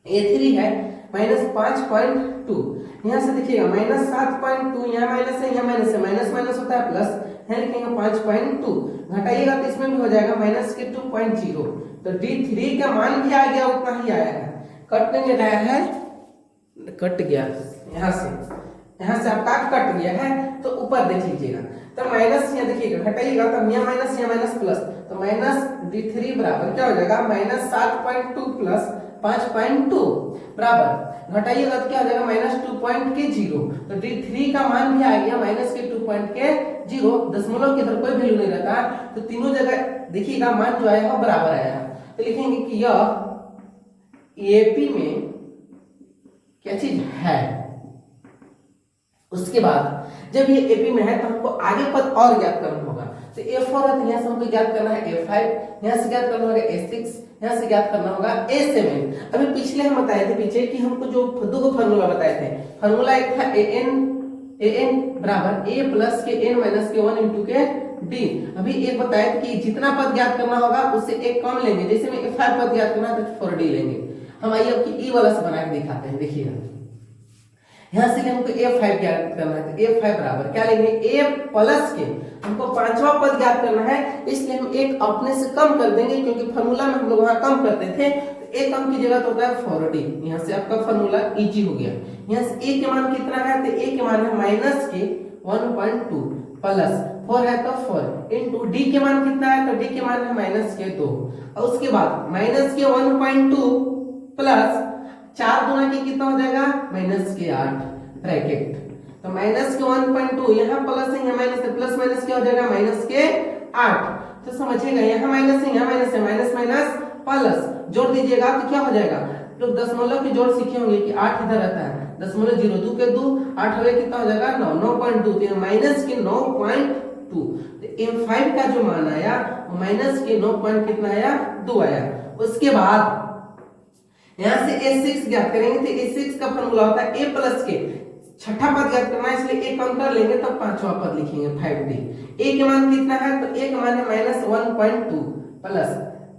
A3 है -5.2। यहाँ से देखिएगा -7.2, यहाँ माइनस है यहाँ माइनस है, माइनस माइनस होता है प्लस, यहाँ लिखेंगे 5.2, घटाइएगा तो इसमें भी हो जाएगा माइनस के 2.0। तो D3 का मान भी आ गया, उतना ही आया है, कट नहीं आया है, कट गया यहाँ से आपका कट गया है। तो ऊपर देख लीजिएगा, तो माइनस यहाँ देखिएगा घटाइएगा तो यहाँ माइनस प्लस, तो माइनस D3 बराबर क्या हो जाएगा -7.2 प्लस 5.2 बराबर, घटाइएगा तो क्या हो जाएगा -2.0। तो D3 का मान भी आ गया -2.0, दशमलव के इधर कोई वैल्यू नहीं रहता। तो तीनों जगह देखिएगा मान जो आया वो बराबर आया। तो लिखेंगे कि यह एपी में क्या चीज है। उसके बाद जब ये एपी में है तो हमको आगे पद और ज्ञात करना होगा। तो A4 है तो यहाँ से हमको ज्ञात करना है A5, यहाँ से ज्ञात करना होगा A6, यहाँ से ज्ञात करना होगा A7। अभी पिछले हम बताए थे पीछे कि हमको जो दो को फॉर्मूला बताए थे, फॉर्मूला एक था an बराबर a प्लस के n माइनस के 1 इंटू के d। अभी एक बताया था कि जितना पद ज्ञात करना होगा उससे एक कम लेंगे, जैसे में A5 पद ज्ञात करना है तो 4d लेंगे। हम आइए अब की e वाला से बना के दिखाते हैं। देखिएगा यहाँ से हमको A5 ज्ञात करना है, तो A5 बराबर क्या लेंगे a प्लस के, हमको पांचवा पद ज्ञात करना है, इसलिए हम एक अपने से कम कर देंगे क्योंकि फॉर्मूला में हम लोग वहां कम करते थे। तो a कम की जगह तो होता है 4d, यहाँ से आपका फॉर्मूला इजी हो गया। यहाँ से a के मान कितना है, तो a के मान है माइनस के 1.2 प्लस 4 है तो 4 इंटू d के मान कितना है, तो d के मान है माइनस के 2, और उसके बाद माइनस के 1.2 प्लस 4 गुना के कितना हो जाएगा माइनस के 8 ब्रैकेट। तो माइनस के 1.2 यहाँ प्लस है यहाँ माइनस है, प्लस माइनस क्या हो जाएगा माइनस के 8। तो समझिएगा यहाँ माइनस है यहाँ माइनस है, माइनस माइनस प्लस जोड़ दीजिएगा तो क्या हो जाएगा, तो दशमलव के जोड़ सीखे होंगे कि 8 इधर रहता है, दशमलव 0 2 के 2 8 हो गया, कितना हो जाएगा 9.2, तो माइनस के 9.2। तो M5 का जो मान आया वो माइनस के 9 पॉइंट कितना आया 2 आया। उसके बाद यहाँ से A6 ज्ञात करेंगे तो A6 का फॉर्मूला होता है A प्लस के छठा पद ज्ञात करना है, इसलिए एक कम कर लेंगे तो पांचवा पद लिखेंगे 5D। A के मान कितना है तो A का मान है -1.2 प्लस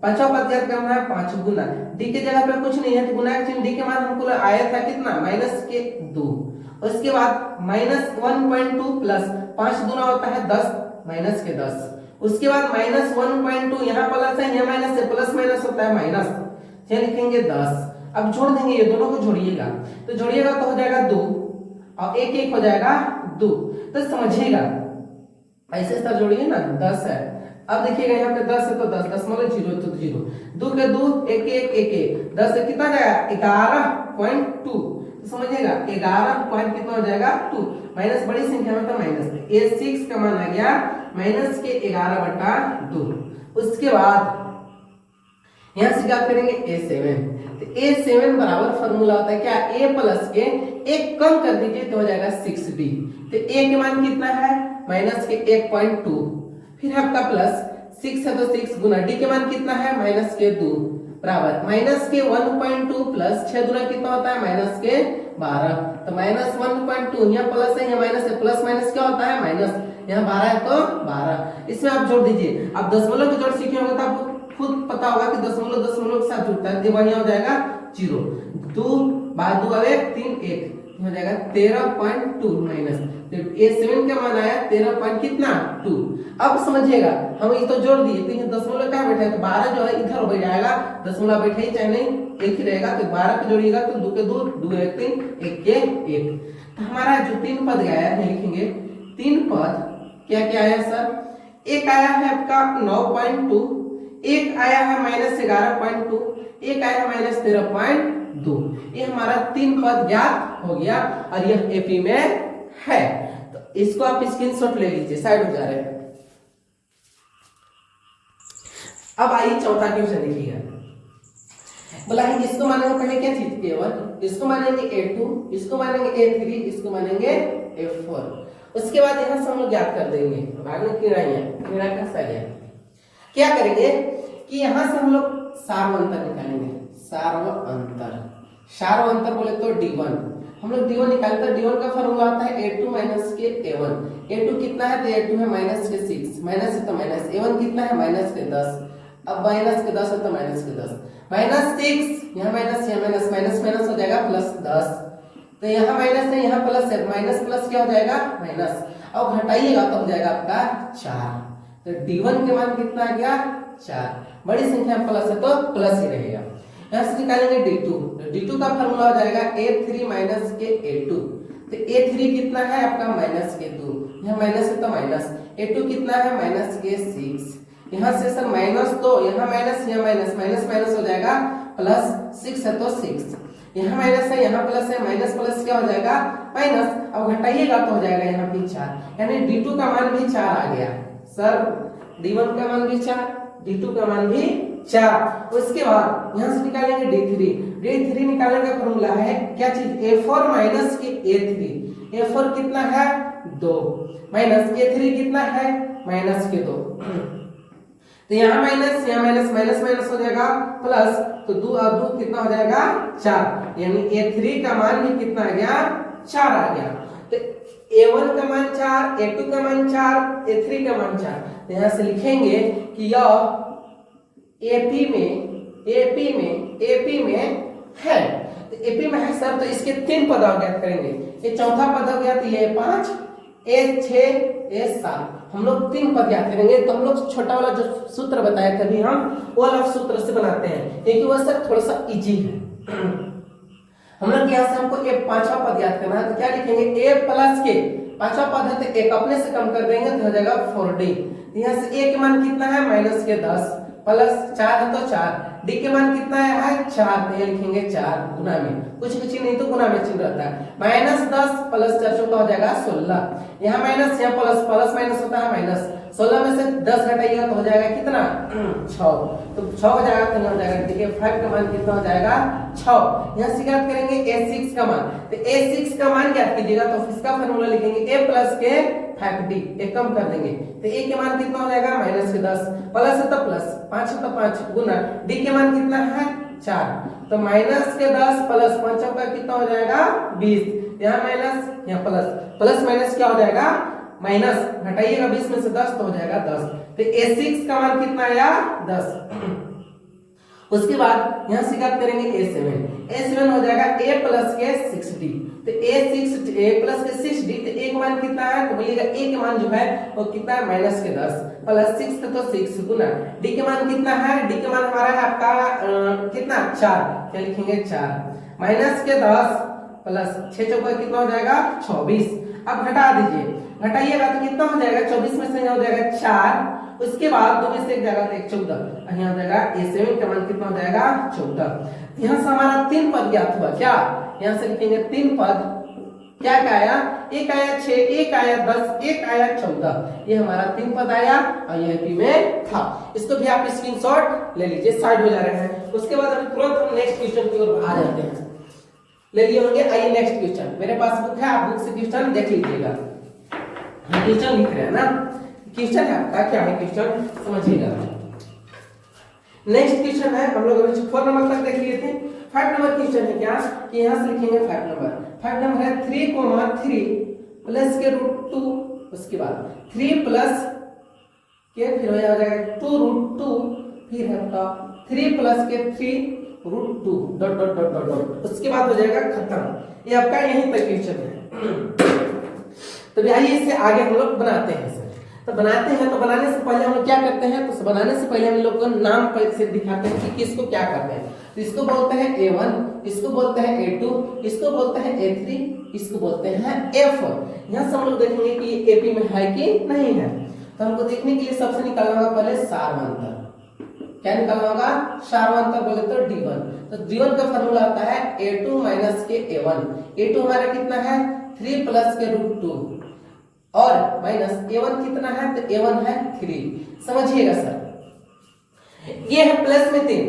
पांचवा पद ज्ञात करना है 5 गुना D के जगह पे कुछ नहीं है तो गुना के चिन्ह D के मान हमको आया था कितना -2। उसके बाद -1.2 प्लस 5 गुना होता है 10 -10। उसके बाद -1.2 यहाँ प्लस है यहाँ माइनस है, प्लस माइनस होता है माइनस, क्या लिखेंगे 10। अब जोड़ देंगे, ये दोनों को जोड़िएगा तो जोड़िएगा तो हो जाएगा 2 और एक एक हो जाएगा 2। तो समझिएगा ऐसे सर जोड़िए ना 10 है। अब देखिएगा यहाँ पे 10 है तो 10 0 तो 0 2 के 2 1 1 1 1 10 से कितना जाएगा 11.2। तो समझिएगा 11 पॉइंट कितना हो जाएगा 2 माइनस बड़ी संख्या में तो माइनस में A6 का मान आ गया माइनस के 11/2। उसके बाद यहां से क्या करेंगे A7 तो A7 बराबर फॉर्मूला होता है क्या A प्लस के एक कम कर दीजिए तो हो जाएगा 6D। तो A के मान कितना है माइनस के 1.2 फिर आपका प्लस 6 है तो 6 गुना D के मान कितना है माइनस के 2 बराबर माइनस के 1.2 प्लस 6 गुना कितना होता है माइनस के 12। तो -1.2 यहाँ प्लस है यहाँ माइनस है, प्लस माइनस क्या होता है माइनस, यहाँ 12 है तो 12। इसमें आप जोड़ दीजिए, आप दशमलव के जोड़ सीखे होंगे तो आपको खुद पता होगा कि दशमलव दशमलव के साथ जुड़ता है तो वही हो जाएगा 0 2 बाद 2 1 3 1 हो जाएगा 13.2 माइनस A7 का मान आया 13 कितना 2। अब समझिएगा हम ये तो जोड़ दिए तो ये दशमलव क्या बैठा है तो 12 जो है इधर बैठ जाएगा, दशमलव बैठे ही चाहे नहीं एक ही रहेगा तो 12 को जोड़िएगा तो 2 के 2 2 1 3 1 के 1। तो हमारा जो 3 पद गया है लिखेंगे 3 पद क्या क्या आया सर, एक आया है आपका 9.2, एक आया है -11.2, एक आया है -13.2। ये हमारा 3 पद ज्ञात हो गया और यह एपी में है। तो इसको आप स्क्रीनशॉट ले लीजिए, साइड हो जा रहे हैं। अब आइए चौथा क्वेश्चन देखिएगा, बोला है इसको मानेंगे पहले क्या चीज A1, इसको मानेंगे A2, इसको मानेंगे A3, इसको मानेंगे A4। उसके बाद यहां से हम लोग ज्ञात कर देंगे किराया कैसा है। क्या करेंगे कि यहां से हम लोग सार्व अंतर निकालेंगे, सार्व अंतर बोले तो D1 हम लोग D1 निकालते हैं। D1 का फॉर्मूला आता है A2 माइनस के A1। A2 कितना है तो A2 है माइनस के 6, माइनस है तो माइनस, A1 कितना है माइनस के 10। अब माइनस के 10 है तो माइनस के 10, -6 यहाँ माइनस यहाँ माइनस, माइनस माइनस हो जाएगा +10। तो यहाँ माइनस है यहाँ प्लस है, माइनस प्लस क्या हो जाएगा माइनस, अब घटाइएगा तो हो जाएगा आपका 4। तो D1 के मान कितना आ गया 4, बड़ी संख्या प्लस है तो प्लस ही रहेगा। यहाँ से निकालेंगे D2 का फॉर्मूला हो जाएगा A3 माइनस के A2। तो A3 कितना है आपका माइनस के 2, यहाँ माइनस है तो माइनस, A2 कितना है माइनस के 6, यहाँ से सर माइनस तो यहाँ माइनस यहाँ माइनस, माइनस माइनस हो जाएगा +6 है तो 6, यहाँ माइनस है यहाँ प्लस है, माइनस प्लस क्या हो जाएगा माइनस, अब घटाइएगा तो हो जाएगा यहाँ भी 4, यानी D2 का मान भी 4 आ गया सर, D1 का मान भी 4, D2 का मान भी 4। उसके बाद यहाँ से निकालेंगे D3 निकालने का फॉर्मूला है क्या चीज A4 माइनस के A3, A4 कितना है 2 माइनस A3 कितना है माइनस के 2। तो यहाँ माइनस यहाँ माइनस, माइनस माइनस हो जाएगा प्लस, तो 2 और 2 कितना हो जाएगा 4, यानी A3 का मान भी कितना आ गया 4 आ गया। तो A1 का मान 4, A2 का मान 4, A3 का मान 4। तो यहाँ से लिखेंगे कि यह AP में है। तो AP में है सर, तो इसके 3 पद ज्ञात करेंगे, ये चौथा पद हो गया तो ये 5, A6, A7 हम लोग 3 पद ज्ञात करेंगे। तो हम लोग छोटा वाला जो सूत्र बताया कभी हम वो वाला सूत्र से बनाते हैं, क्योंकि वह सर थोड़ा सा इजी है। हम लोग यहाँ से हमको ये 5वां पद याद करना है, तो क्या लिखेंगे A प्लस के 5वां पद है तो एक अपने से कम कर देंगे तो हो जाएगा 4D। यहाँ से A के मान कितना है माइनस के 10 प्लस 4 है तो 4, D के मान कितना है 4, तो ये लिखेंगे 4 गुना में, कुछ नहीं तो गुना में चिन्ह रहता है, -10 प्लस 4 का हो जाएगा 16, यहाँ माइनस यहाँ प्लस, प्लस माइनस होता है माइनस, 16 में से 10 घटाइएगा तो हो जाएगा कितना 6, तो 6 हो जाएगा तो हो जाएगा ठीक है। 5 का मान कितना हो जाएगा 6। यहाँ से ज्ञात करेंगे A6 का मान, तो A6 का मान ज्ञात कीजिएगा तो इसका फॉर्मूला लिखेंगे A प्लस के 5D, एक कम कर देंगे तो A के मान कितना हो जाएगा -10 प्लस है तो प्लस, 5 है तो 5 गुना, D के मान कितना है 4, तो माइनस के 10 प्लस 5 का कितना हो जाएगा 20, यहाँ माइनस यहाँ प्लस, प्लस माइनस क्या हो जाएगा माइनस, घटाइएगा 20 में से 10 तो हो जाएगा 10, तो A6 का मान कितना आया 10। उसके बाद यहाँ से बात करेंगे A7 हो जाएगा A प्लस के 6D, तो A प्लस के 6D, तो A का मान कितना है तो बोलिएगा A के मान जो है वो कितना है माइनस के 10 प्लस 6 तो 6 गुना D के मान कितना है, D के मान हमारा है आपका कितना 4, क्या लिखेंगे 4 माइनस के 10 प्लस 6 चौका कितना हो जाएगा 24। अब घटा दीजिए, घटाइएगा तो कितना हो जाएगा 24 में से हो जाएगा 4, उसके बाद 2 में से एक जाएगा तो 1 14, यहाँ हो जाएगा A7 का मान कितना हो जाएगा 14। यहाँ से हमारा 3 पद ज्ञात हुआ क्या, यहाँ से लिखेंगे 3 पद, क्या क्या आया, एक आया 6, एक आया 10, एक आया 14, ये हमारा 3 पद आया और यह पी में था। इसको भी आप स्क्रीनशॉट ले लीजिए, साइड हो जा रहे हैं। उसके बाद अभी तुरंत हम नेक्स्ट क्वेश्चन की ओर आ जाते हैं, ले लिए होंगे। आइए नेक्स्ट क्वेश्चन, मेरे पास बुक है, आप बुक से क्वेश्चन देख लीजिएगा। क्वेश्चन लिख रहे हैं ना, क्वेश्चन है आपका, क्या है क्वेश्चन समझिएगा। नेक्स्ट क्वेश्चन है, हम लोग अभी 4 नंबर तक देख लिए थे। 5 नंबर क्वेश्चन है क्या कि यहाँ से लिखेंगे 5 नंबर है 3,3 प्लस के √2, उसके बाद 3 प्लस के फिर हो जाएगा 2√2, फिर है आपका 3 प्लस के 3√2 dot dot dot dot dot, उसके बाद हो जाएगा खत्म। ये आपका यहीं तक क्वेश्चन है। तो आइए इससे आगे हम लोग बनाते हैं सर। तो बनाते हैं, तो बनाने से पहले हम लोग क्या करते हैं, तो बनाने से पहले हम लोग को नाम से दिखाते हैं कि किसको क्या करते हैं। तो इसको बोलते हैं A1, इसको बोलते हैं A2, इसको बोलते हैं A3, इसको बोलते हैं A4। यहाँ से हम लोग देखेंगे कि ये AP में है कि नहीं है। तो हमको देखने के लिए सबसे निकालना होगा पहले सारवंतर। क्या निकालना होगा, सारवंतर बोले तो D1। तो D1 का फॉर्मूला आता है A2 माइनस के A1। A2 हमारा कितना है 3 प्लस के √2 और माइनस A1 कितना है, तो A1 है 3। समझिएगा सर, ये है प्लस में 3,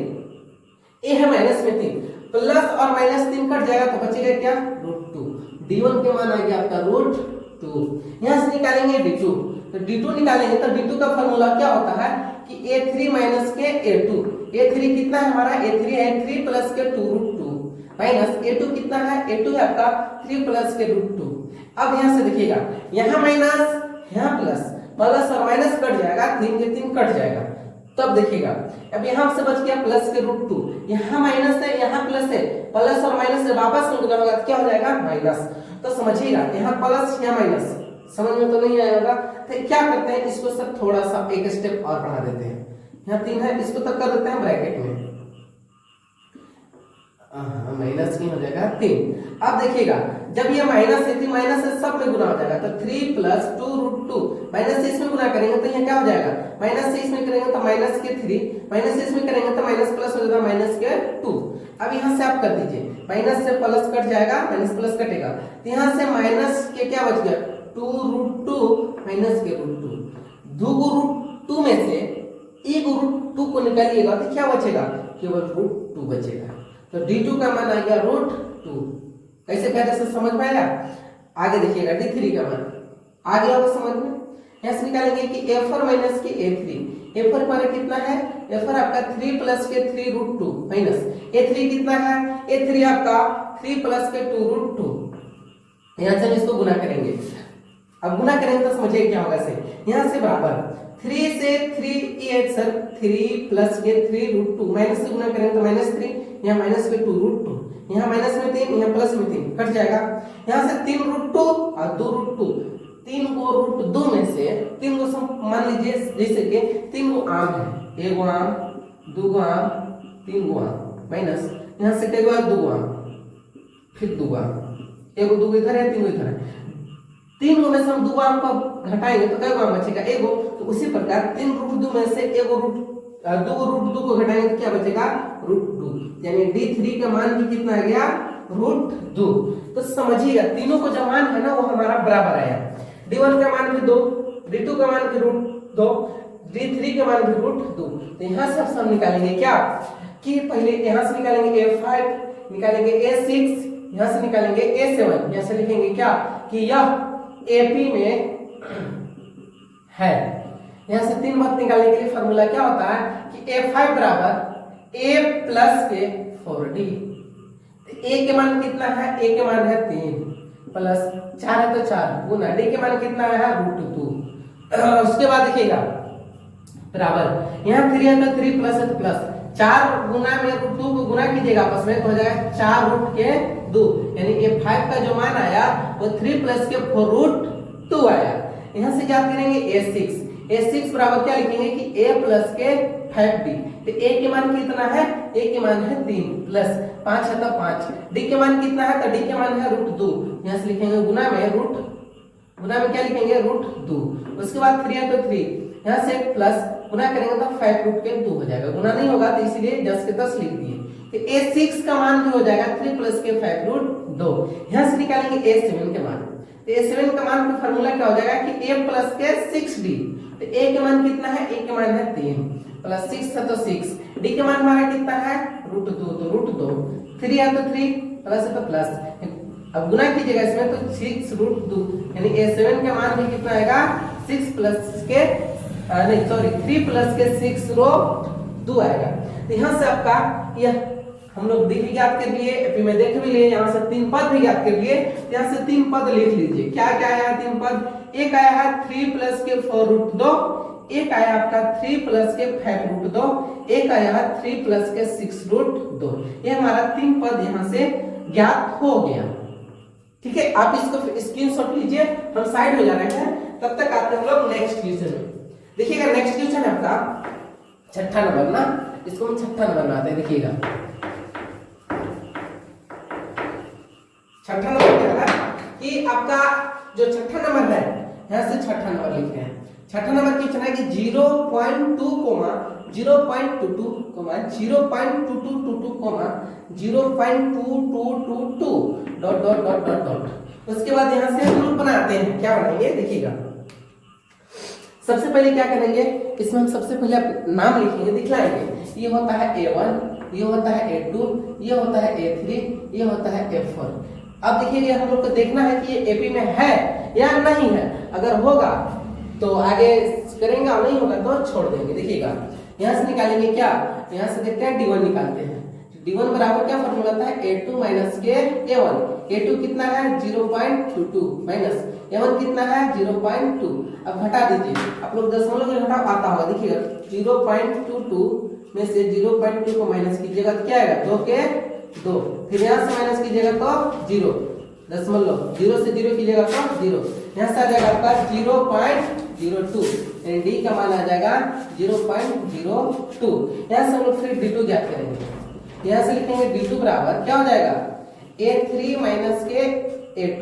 ये है माइनस में 3, प्लस और माइनस 3 कट जाएगा तो बचेगा क्या √2। D1 के मान आ गया आपका √2। यहां से निकालेंगे D2, तो D2 निकालेंगे तो D2 का फॉर्मूला क्या होता है कि A3 माइनस के A2। A3 कितना है हमारा, A3 है 3 प्लस के 2√2 माइनस A2 कितना है, A2 है आपका 3 प्लस के √2। अब यहां से देखिएगा, यहां माइनस यहां प्लस, प्लस और माइनस कट जाएगा, 3 के 3 कट जाएगा। तब देखिएगा अब यहां से बच गया प्लस के √2, यहां माइनस है यहां प्लस है, प्लस और माइनस से वापस गुना होगा तो क्या हो जाएगा माइनस। तो समझिएगा यहां प्लस यहां माइनस, समझ में तो नहीं आएगा। तो क्या करते हैं, इसको सर थोड़ा सा एक स्टेप और बढ़ा देते हैं। यहाँ 3 है, इसको तक कर देते हैं ब्रैकेट में, माइनस की हो जाएगा 3। अब देखिएगा जब ये माइनस है 3 माइनस से सब में गुना हो जाएगा, तो 3 प्लस 2√2 माइनस से इसमें गुना करेंगे तो ये क्या हो जाएगा, माइनस से इसमें करेंगे तो माइनस के 3, माइनस से इसमें करेंगे तो माइनस प्लस हो जाएगा माइनस के 2। अब यहाँ से आप कर दीजिए, माइनस से प्लस कट जाएगा, माइनस प्लस कटेगा, तो यहाँ से माइनस के क्या बच गया 2√2 माइनस के √2, 2√2 में से 1√2 को निकालिएगा तो क्या बचेगा, केवल √2 बचेगा। तो D2 का मान आ गया √2। कैसे पहले से समझ में आया। आगे देखिएगा D3 का मान आ गया होगा समझ में। यहाँ से निकालेंगे कि A4 माइनस के A3, A4 हमारा कितना है, A4 आपका 3 प्लस के 3√2 माइनस A3 कितना है, A3 आपका 3 प्लस के 2√2। यहाँ से हम इसको गुना करेंगे, अब गुना करेंगे तो समझिए क्या होगा से, यहाँ से बराबर 3 से 3 ये सर 3 प्लस के 3√2 माइनस से गुना करेंगे तो माइनस 3, यहाँ माइनस के 2√2, यहाँ माइनस में 3, यहाँ प्लस में 3 कट जाएगा। यहाँ से 3√2 और 2√2, 3 को √2 में से 3 को मान लीजिए जैसे कि 3 को आम है, 1 गो आम 2 गो आम 3 गो आम माइनस यहाँ से कई 2 गो आम फिर 2 गो आम, 1 2 इधर है 3 इधर है, 3 गो में से हम 2 आम को घटाएंगे तो कई गो आम बचेगा 1 गो। तो उसी प्रकार 3√2 में से 1 2√2 को घटाएंगे तो क्या बचेगा √2, यानी D3 का मान भी कितना आ गया √2। तो समझिएगा तीनों को जो मान है ना वो हमारा बराबर आया, D1 का मान भी 2, D2 का मान भी √2, D3 का मान भी √2। तो यहाँ से हम निकालेंगे क्या कि पहले यहाँ से निकालेंगे A5, निकालेंगे A6, यहाँ से निकालेंगे A7, यहाँ से लिखेंगे क्या कि यह AP में है। यहाँ से 3 बात निकालने के लिए फॉर्मूला क्या होता है कि A5 बराबर a प्लस के 4d। a के मान कितना है, a के मान है 3 प्लस 4 है तो 4 गुना d के मान कितना है √2। उसके बाद देखिएगा बराबर यहाँ 3 है तो 3 प्लस है तो प्लस 4 गुना में √2 को गुना कीजिएगा आपस में तो हो जाएगा 4 रूट के 2, यानी कि 5 का जो मान आया वो 3 प्लस के 4√2 आया। यहाँ से क्या करेंगे a6 बराबर क्या लिखेंगे कि a प्लस के 5d। तो a के मान कितना है, a के मान है 3 प्लस 5 है तो 5, d के मान कितना है तो d के मान है √2। यहाँ से लिखेंगे गुना में क्या लिखेंगे √2। उसके बाद 3 है तो 3, यहाँ से प्लस गुना करेंगे तो 5 रूट के 2 हो जाएगा, गुना नहीं होगा तो इसीलिए 10 के 10 लिख दिए। तो a6 का मान भी हो जाएगा 3 प्लस के 5√2। यहाँ से निकालेंगे a7 के मान। तो a7 का मान का फार्मूला क्या हो जाएगा कि a प्लस के 6d। तो a के मान कितना है, a के मान है 3 प्लस 6 है तो 6, d के मान हमारा कितना है √2 तो √2, 3 है तो 3 प्लस है तो प्लस, अब गुना कीजिएगा इसमें तो 6√2, यानी a7 का मान भी कितना आएगा 6 प्लस के नहीं सॉरी 3 प्लस के 6√2 आएगा। तो यहाँ से आपका यह हम लोग डी भी ज्ञात कर लिए, एपी में देख भी लिए, यहाँ से 3 पद भी ज्ञात कर लिए। यहाँ से 3 पद लिख लीजिए। क्या क्या आया 3 पद, एक आया है 3 प्लस के 4√2, एक आया आपका 3 प्लस के 5√2, एक आया है 3 प्लस के 6√2। ये हमारा 3 पद यहाँ से ज्ञात हो गया। ठीक है, आप इसको स्क्रीनशॉट लीजिए, हम साइड हो जा रहे हैं, तब तक आते हम लोग नेक्स्ट क्वेश्चन में। देखिएगा नेक्स्ट क्वेश्चन है आपका 6ठा नंबर ना, इसको हम 6ठा नंबर बनाते हैं। देखिएगा 6ठा नंबर क्या है कि आपका जो 6ठा नंबर है, यहाँ से 6ठा नंबर लिखते हैं। 6ठा नंबर क्वेश्चन है कि 0.2, 0.22, 0.2222, 0.2222 dot dot dot dot dot. उसके बाद यहाँ से हम लोग बनाते हैं, क्या बनाएंगे देखिएगा। सबसे पहले क्या करेंगे, इसमें हम सबसे पहले नाम लिखेंगे, दिखलाएंगे। ये होता है A1, ये होता है A2, ये होता है A3, ये होता है A4। अब देखिए हम लोग को देखना है कि ये एपी में है या नहीं है। अगर होगा तो आगे करेंगे और नहीं होगा तो छोड़ देंगे। देखिएगा यहाँ से निकालेंगे क्या, यहाँ से देखते हैं D1 निकालते हैं। D1 बराबर क्या फॉर्मूला था, A2 माइनस के A1। A2 कितना है 0.22 माइनस A1 कितना है 0.2। अब घटा दीजिए, आप लोग दशमलव में घटा आता होगा। देखिएगा 0.22 में से 0.2 को माइनस कीजिएगा तो क्या आएगा 2 के 2, फिर यहाँ से माइनस कीजिएगा तो 0, दशमलव 0 से 0 कीजिएगा तो 0, यहाँ से आ जाएगा आपका 0.02, यानी डी का मान आ जाएगा 0.02। यहाँ से हम लोग फिर D2 ज्ञात करेंगे। यहाँ से लिखेंगे D2 बराबर क्या हो जाएगा A3 माइनस के A2।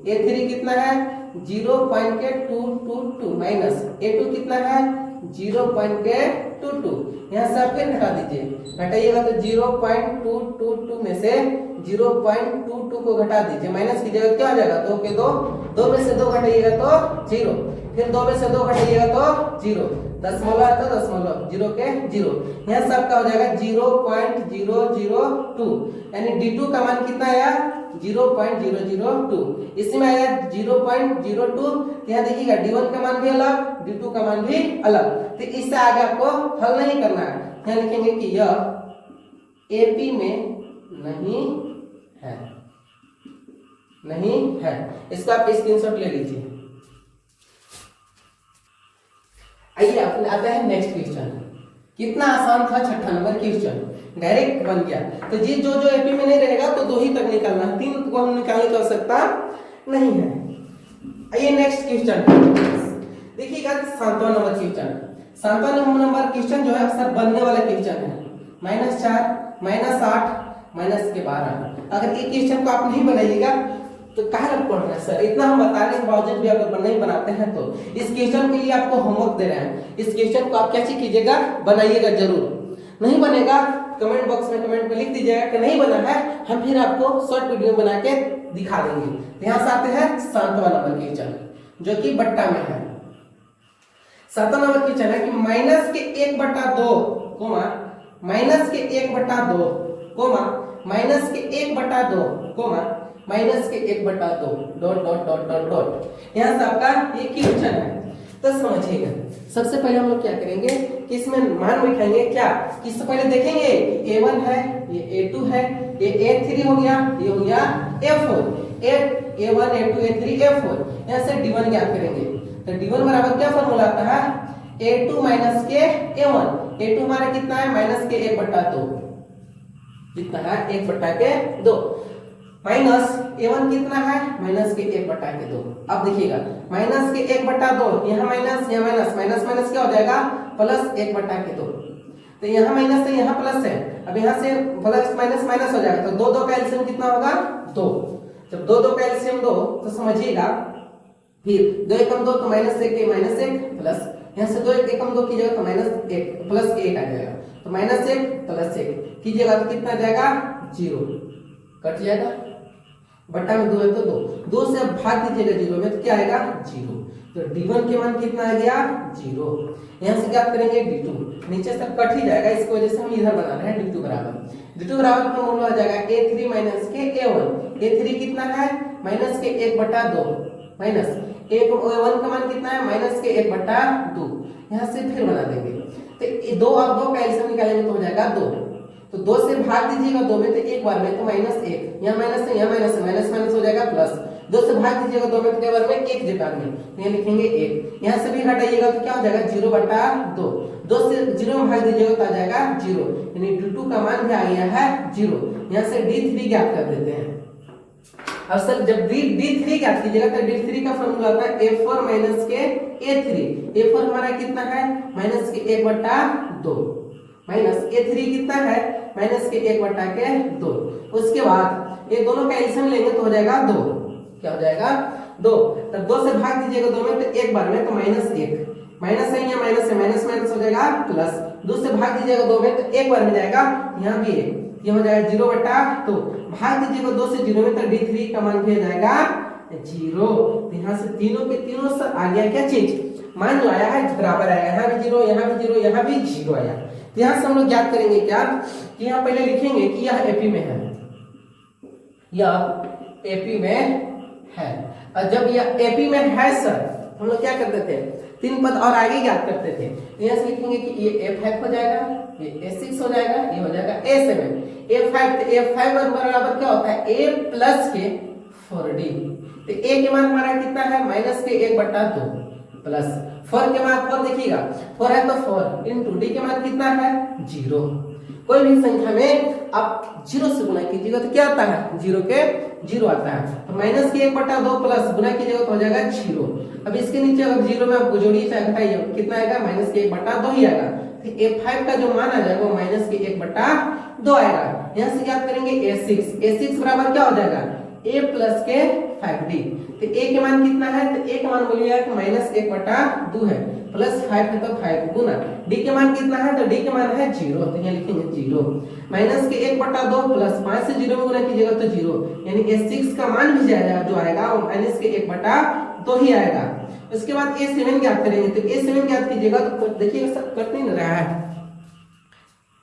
A3 कितना है 0.222 माइनस A2 कितना है 0.22। यहाँ से आप फिर घटा दीजिए, घटाइएगा तो 0.222 में से 0.22 को घटा दीजिए, माइनस कीजिएगा क्या हो जाएगा 2 के 2, 2 में से 2 घटाइएगा तो 0, फिर 2 में से 2 घटाइएगा तो 0, दशमलव है तो दशमलव 0 के 0। यहाँ से आपका हो जाएगा 0.002, यानी D2 का मान कितना आया 0.002। इसमें आया 0.02। यहाँ देखिएगा D1 का मान भी अलग, D2 का मान भी अलग, तो इससे आगे आपको हल नहीं करना है। यहाँ लिखेंगे कि यह AP में नहीं है। इसको आप स्क्रीनशॉट ले लीजिए। आइए आता है नेक्स्ट क्वेश्चन। कितना आसान था 6ठा नंबर क्वेश्चन, डायरेक्ट बन गया। तो जी जो एपी में नहीं रहेगा तो 2 ही तक निकालना है, 3 को हम निकालने की आवश्यकता नहीं है। आइए नेक्स्ट क्वेश्चन देखिएगा 7वां नंबर क्वेश्चन। 7वां नंबर क्वेश्चन जो है अक्सर बनने वाला क्वेश्चन है। -4 -8 माइनस के 12। अगर ये क्वेश्चन को आप नहीं बनाइएगा तो कहाँ लग पड़ रहा है सर, इतना हम बताने के बावजूद भी अगर नहीं बनाते हैं तो इस क्वेश्चन के लिए आपको होमवर्क दे रहे हैं। इस क्वेश्चन को आप कैसे कीजिएगा, बनाइएगा जरूर। नहीं बनेगा कमेंट बॉक्स में कमेंट में लिख दीजिएगा कि नहीं बना है, हम फिर आपको शॉर्ट वीडियो बना के दिखा देंगे। यहाँ से आते हैं 7वां नंबर क्वेश्चन जो कि बट्टा में है। 7वां नंबर क्वेश्चन है कि -1/2 comma -1/2 comma -1/2 comma -1/2 dot dot dot dot dot. यहाँ से आपका ये क्वेश्चन है तो समझिएगा। सबसे पहले हम लोग क्या करेंगे कि इसमें मान बिठाएंगे क्या, कि इससे पहले देखेंगे A1 है, ये A2 है, ये A3 हो गया, ये हो गया A4, A1 A2 A3 A4, यहाँ से D1 ज्ञात करेंगे। तो D1 बराबर क्या फॉर्मूला आता है, A2 माइनस के A1। A2 हमारा कितना है, माइनस के 1/2, कितना है 1/2 माइनस A1 कितना है, माइनस के 1/2। अब देखिएगा माइनस के 1/2, यहाँ माइनस यहाँ माइनस, माइनस माइनस क्या हो जाएगा, प्लस 1/2। तो यहाँ माइनस है यहाँ प्लस है, अब यहाँ से प्लस माइनस माइनस हो जाएगा, तो 2 का एलसीएम कितना होगा 2। जब 2 का एलसीएम 2 तो समझिएगा फिर 2 एकम 2 तो -1 प्लस यहाँ से 2 एकम 2 कीजिएगा तो -1 प्लस 1 आ जाएगा, तो -1 प्लस 1 कीजिएगा तो कितना जाएगा 0, कट जाएगा, बट्टा में 2 है तो 2 से भाग दीजिएगा 0 में तो क्या आएगा 0। तो D1 के मान कितना आ गया 0। यहाँ से क्या करेंगे D2, नीचे से कट ही जाएगा, इसकी वजह से हम इधर बना रहे हैं D2 बराबर फॉर्मूला आ जाएगा A3 माइनस के A1। A3 कितना है, माइनस के 1/2 माइनस A1 का मान कितना है, माइनस के 1/2। यहाँ से फिर बना देंगे, तो 2 और 2 का एलसीएम निकालेंगे तो हो जाएगा 2। तो 2 से भाग दीजिएगा 2 में तो एक बार में तो -1, यहाँ माइनस है यहाँ माइनस है, माइनस माइनस हो जाएगा प्लस, 2 से भाग दीजिएगा 2 में तो क्या बार में 1 जगह में, तो यहाँ लिखेंगे 1। यहाँ से भी हटाइएगा तो क्या हो जाएगा 0/2, 2 से 0 में भाग दीजिएगा तो आ जाएगा 0, यानी D2 का मान भी आ गया है 0। यहाँ से D3 ज्ञात कर देते हैं। अब सर जब D3 ज्ञात कीजिएगा तो D3 का फॉर्मूला आता है A4 माइनस के A3। A4 हमारा कितना है, माइनस के 1/2 माइनस A3 कितना है, माइनस के 1/2। उसके बाद ये दोनों का एलसीएम लेंगे तो हो जाएगा 2, क्या हो जाएगा 2। तब 2 से भाग दीजिएगा 2 में तो एक बार में तो -1, माइनस है यहाँ माइनस है, माइनस माइनस हो जाएगा प्लस, 2 से भाग दीजिएगा 2 में तो एक बार में जाएगा, यहाँ भी 1, ये हो जाएगा 0/2। भाग दीजिएगा 2 से 0 में तो D3 का मान भी आ जाएगा 0। तो यहाँ से तीनों के तीनों से आ गया क्या चीज, मान जो आया है बराबर आया, यहाँ भी 0 यहाँ भी 0 यहाँ भी 0 आया। तो यहाँ से हम लोग ज्ञात करेंगे क्या, कि यहाँ पहले लिखेंगे कि यह AP में है, यह AP में है, और जब यह AP में है सर हम लोग क्या करते थे, 3 पद और आगे ज्ञात करते थे। तो यहाँ से लिखेंगे कि ये A5 हो जाएगा, ये A6 हो जाएगा, ये हो जाएगा A7। A5 बराबर क्या होता है, A प्लस के 4D। तो A के मान हमारा कितना है, माइनस के 1/2 प्लस 4 के मान 4 देखिएगा 4 है तो 4 इंटू D के मान कितना है 0। कोई भी संख्या में आप 0 से गुना कीजिएगा तो क्या आता है, 0 के 0 आता है। तो माइनस के 1/2 प्लस गुना कीजिएगा तो हो जाएगा 0। अब इसके नीचे अगर 0 में आप जोड़िए चाहे घटाइए कितना आएगा, माइनस के 1/2 ही आएगा। तो A5 का जो मान आ जाएगा वो माइनस के 1/2 आएगा। यहाँ से क्या करेंगे A6 बराबर क्या हो जाएगा, A प्लस के 5D। तो A के मान कितना है, तो A का मान बोलिएगा कि माइनस 1/2 है, प्लस 5 है तो 5 गुना D के मान कितना है, तो D के मान है 0, तो यहाँ लिखेंगे 0। माइनस के 1/2 प्लस 5 से 0 में गुना कीजिएगा तो 0, यानी A6 का मान भी जाएगा जो आएगा वो माइनस के 1/2 ही आएगा। उसके बाद A7 ज्ञात करेंगे, तो A7 ज्ञात कीजिएगा तो देखिएगा सब कट नहीं रहा है,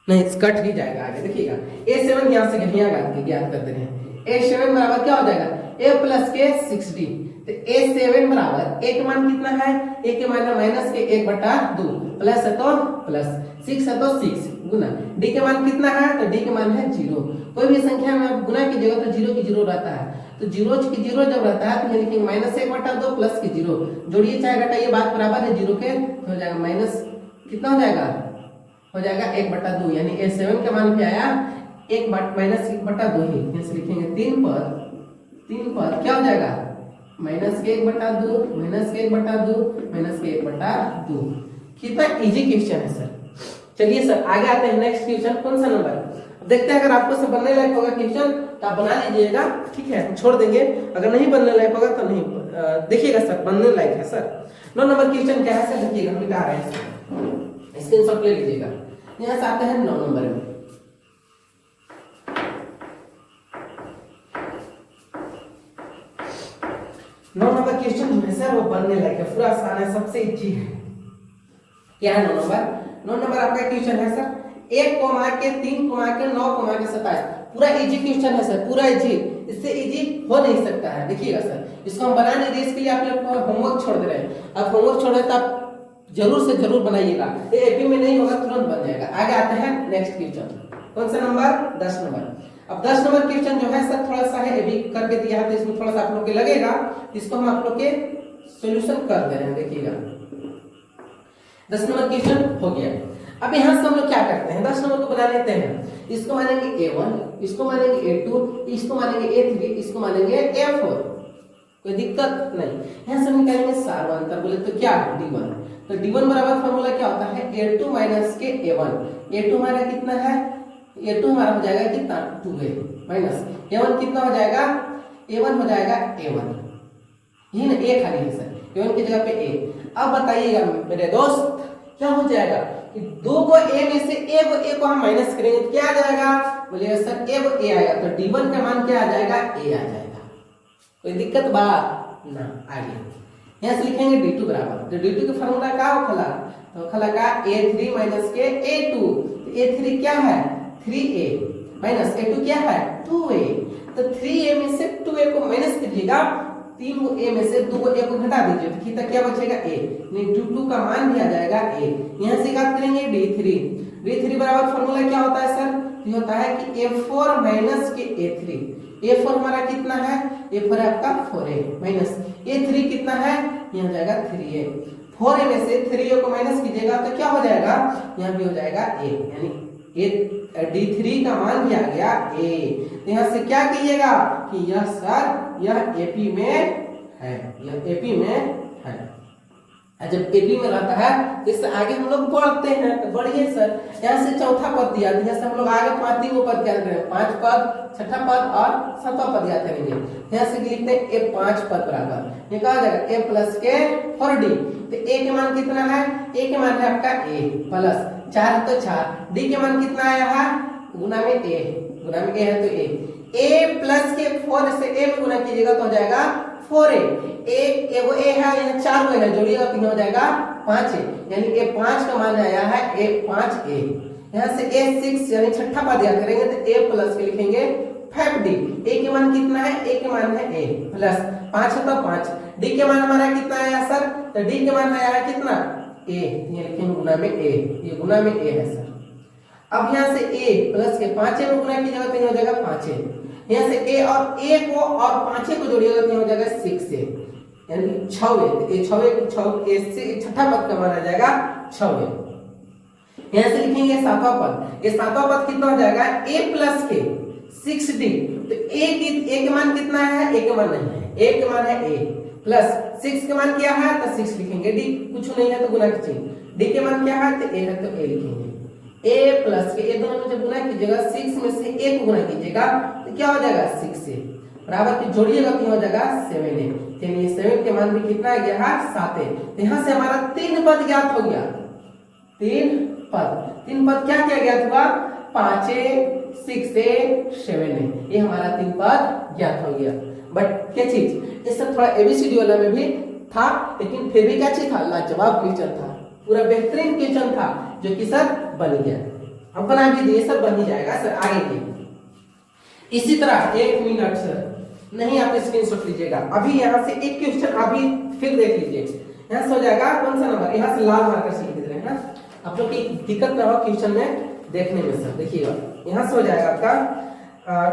नहीं कट ही जाएगा आगे, देखिएगा A7 यहाँ से यहाँ ज्ञात करते हैं। A7 बराबर क्या हो जाएगा, A प्लस के 6D। तो A7 बराबर A का मान कितना है, A के मान है माइनस के 1/2 प्लस है तो प्लस 6 है तो 6 गुना D के मान कितना है, तो D के मान है 0। कोई भी संख्या में आप गुना कीजिएगा तो 0 की 0 रहता है, तो 0 की 0 जब रहता है तो ये लिखेंगे माइनस 1/2 प्लस की 0, जोड़िए चाहे घटाइए बात बराबर है 0 के, तो हो जाएगा माइनस कितना हो जाएगा, हो जाएगा 1/2, यानी A7 का मान भी आया माइनस 1/2 ही। यहाँ से लिखेंगे 3 पद क्या हो जाएगा, माइनस के 1/2 माइनस के 1/2 माइनस के 1/2। कितना इजी क्वेश्चन है सर। चलिए सर आगे आते हैं नेक्स्ट क्वेश्चन, कौन सा नंबर देखते हैं। अगर आपको सब बनने लायक होगा क्वेश्चन तो आप बना लीजिएगा, ठीक है, छोड़ देंगे। अगर नहीं बनने लायक होगा तो नहीं देखिएगा सर, बनने लायक है सर। 9 नंबर क्वेश्चन क्या है सर, देखिएगा मिटा रहे हैं, स्क्रीनशॉट ले लीजिएगा। यहाँ से आते हैं 9 नंबर में। नौ नंबर क्वेश्चन जो है सर वो बनने लायक है, पूरा आसान है, सबसे इजी है। क्या है 9 नंबर आपका क्वेश्चन है सर 1 कोमा के 3 कोमा के 9 कोमा के 27। पूरा इजी क्वेश्चन है सर, पूरा इजी, इससे इजी हो नहीं सकता है। देखिएगा सर इसको हम बना नहीं रहे, इसके लिए आप लोग होमवर्क छोड़ दे रहे हैं। आप होमवर्क छोड़ रहे तो आप जरूर से जरूर बनाइएगा, ये एपी में नहीं होगा तुरंत बन जाएगा। आगे आते हैं नेक्स्ट क्वेश्चन, कौन सा नंबर 10 नंबर। अब 10 नंबर क्वेश्चन जो है सर थोड़ा सा है, ये भी करके दिया है तो इसमें थोड़ा सा आप लोग के लगेगा, इसको हम आप लोग के सॉल्यूशन कर दे रहे हैं, देखिएगा 10 नंबर क्वेश्चन हो गया। अब यहाँ से हम लोग क्या करते हैं, 10 नंबर को बना लेते हैं, इसको मानेंगे A1, इसको मानेंगे A2, इसको मानेंगे A3, इसको मानेंगे A4, कोई दिक्कत नहीं। यहाँ से हम निकालेंगे सार्वंतर, बोले तो क्या D1, तो D1 बराबर फॉर्मूला क्या होता है A2 माइनस के A1। A2 हमारा कितना है, A2 हमारा हो जाएगा कितना 2A माइनस A1 कितना हो जाएगा, A1 हो जाएगा A1, ये ना A खाली है सर, A1 की जगह पे A। अब बताइएगा मेरे दोस्त क्या हो जाएगा कि दो को A में से एक A को हम माइनस करेंगे तो क्या आ जाएगा, बोलिएगा सर एक A आएगा, तो D1 का मान क्या आ जाएगा, A आ जाएगा, कोई दिक्कत बात ना। आगे यहाँ से लिखेंगे D2 बराबर, तो D2 का फार्मूला क्या होखला, तो खला का A3 माइनस के A2, तो A3 क्या है 3A माइनस A2 क्या है 2A, तो 3A में से 2A को माइनस कीजिएगा, 3 को A में से 2 को A को घटा दीजिए, तो कितना क्या बचेगा A, नहीं D2 का मान भी आ जाएगा A। यहाँ से बात करेंगे D3 बराबर फॉर्मूला क्या होता है सर, ये होता है कि A4 माइनस के A3, A4 हमारा कितना है, A4 है आपका 4A माइनस A3 कितना है, यहाँ जाएगा 3A, 4A में से 3A को माइनस कीजिएगा तो क्या हो जाएगा, यहाँ भी हो जाएगा A, यानी D3 का मान भी आ गया A। तो यहाँ से क्या कीजिएगा कि यह सर यह AP में है, यह AP में है। जब AP में रहता है इससे आगे हम लोग बढ़ते हैं, तो बढ़िए सर। यहाँ से चौथा पद दिया, यहाँ से हम लोग आगे 5 पद क्या करेंगे, 5 पद, छठा पद और 7वां पद याद करेंगे। यहाँ से लिखते हैं A5 पद बराबर, ये कहा जाएगा A प्लस के 4D, तो A के मान कितना है, A के मान है आपका A प्लस 4 तो 4, D के मान कितना आया है गुना में A, गुना में A है तो A प्लस के 4 से A में गुना कीजिएगा तो हो जाएगा 4A, एगो A है यहाँ 4 गो है, जोड़िएगा तो हो जाएगा 5A, यानी A5 का मान आया है A5A। यहाँ से A6 यानी छठा पद याद करेंगे तो A प्लस के लिखेंगे 5D, A के मान कितना है, A के मान है A प्लस 5 है तो 5, D के मान हमारा कितना आया सर, तो D के मान आया है कितना A, ये लिखेंगे गुना में A, ये गुना में A है सर। अब यहाँ से A प्लस के 5A में गुना कीजिएगा तो हो जाएगा 5A, यहाँ से A और A को और 5A को जोड़िएगा तो हो जाएगा 6A, यानी 6A, तो ये 6A से छठा पद का मान आ जाएगा 6A। यहाँ से लिखेंगे 7वां पद, ये 7वां पद कितना हो जाएगा A प्लस के 6D, तो A के मान कितना है, A के मान नहीं है, A के मान है A प्लस 6 के मान क्या है तो 6 लिखेंगे, D कुछ नहीं है तो गुना कीजिए, D के मान क्या है तो A है तो A लिखेंगे, A प्लस के A दोनों में जब गुना कीजिएगा 6 में से A को गुना कीजिएगा तो क्या हो जाएगा 6A बराबर की जोड़िएगा तो हो जाएगा 7A, यानी 7 के मान भी कितना आ गया है 7A। तो यहाँ से हमारा 3 पद ज्ञात हो गया, 3 पद क्या किया गया था, 5A 6A 7A, ये हमारा 3 पद ज्ञात हो गया। बट क्या चीज इस सब थोड़ा ABCD वाला में भी था, लेकिन फिर भी क्या चीज था, लाजवाब क्वेश्चन था, पूरा बेहतरीन क्वेश्चन था जो कि सर बन गया, हम बना भी दिए, सब बन ही जाएगा सर आगे की। इसी तरह 1 मिनट सर नहीं, आप स्क्रीनशॉट लीजिएगा, अभी यहाँ से एक क्वेश्चन अभी फिर देख लीजिए, यहाँ से हो जाएगा कौन सा नंबर, यहाँ से लाल मार्कर से लिख दे रहे हैं, आप लोग की दिक्कत ना हो क्वेश्चन में देखने में सर। देखिएगा यहाँ से हो जाएगा आपका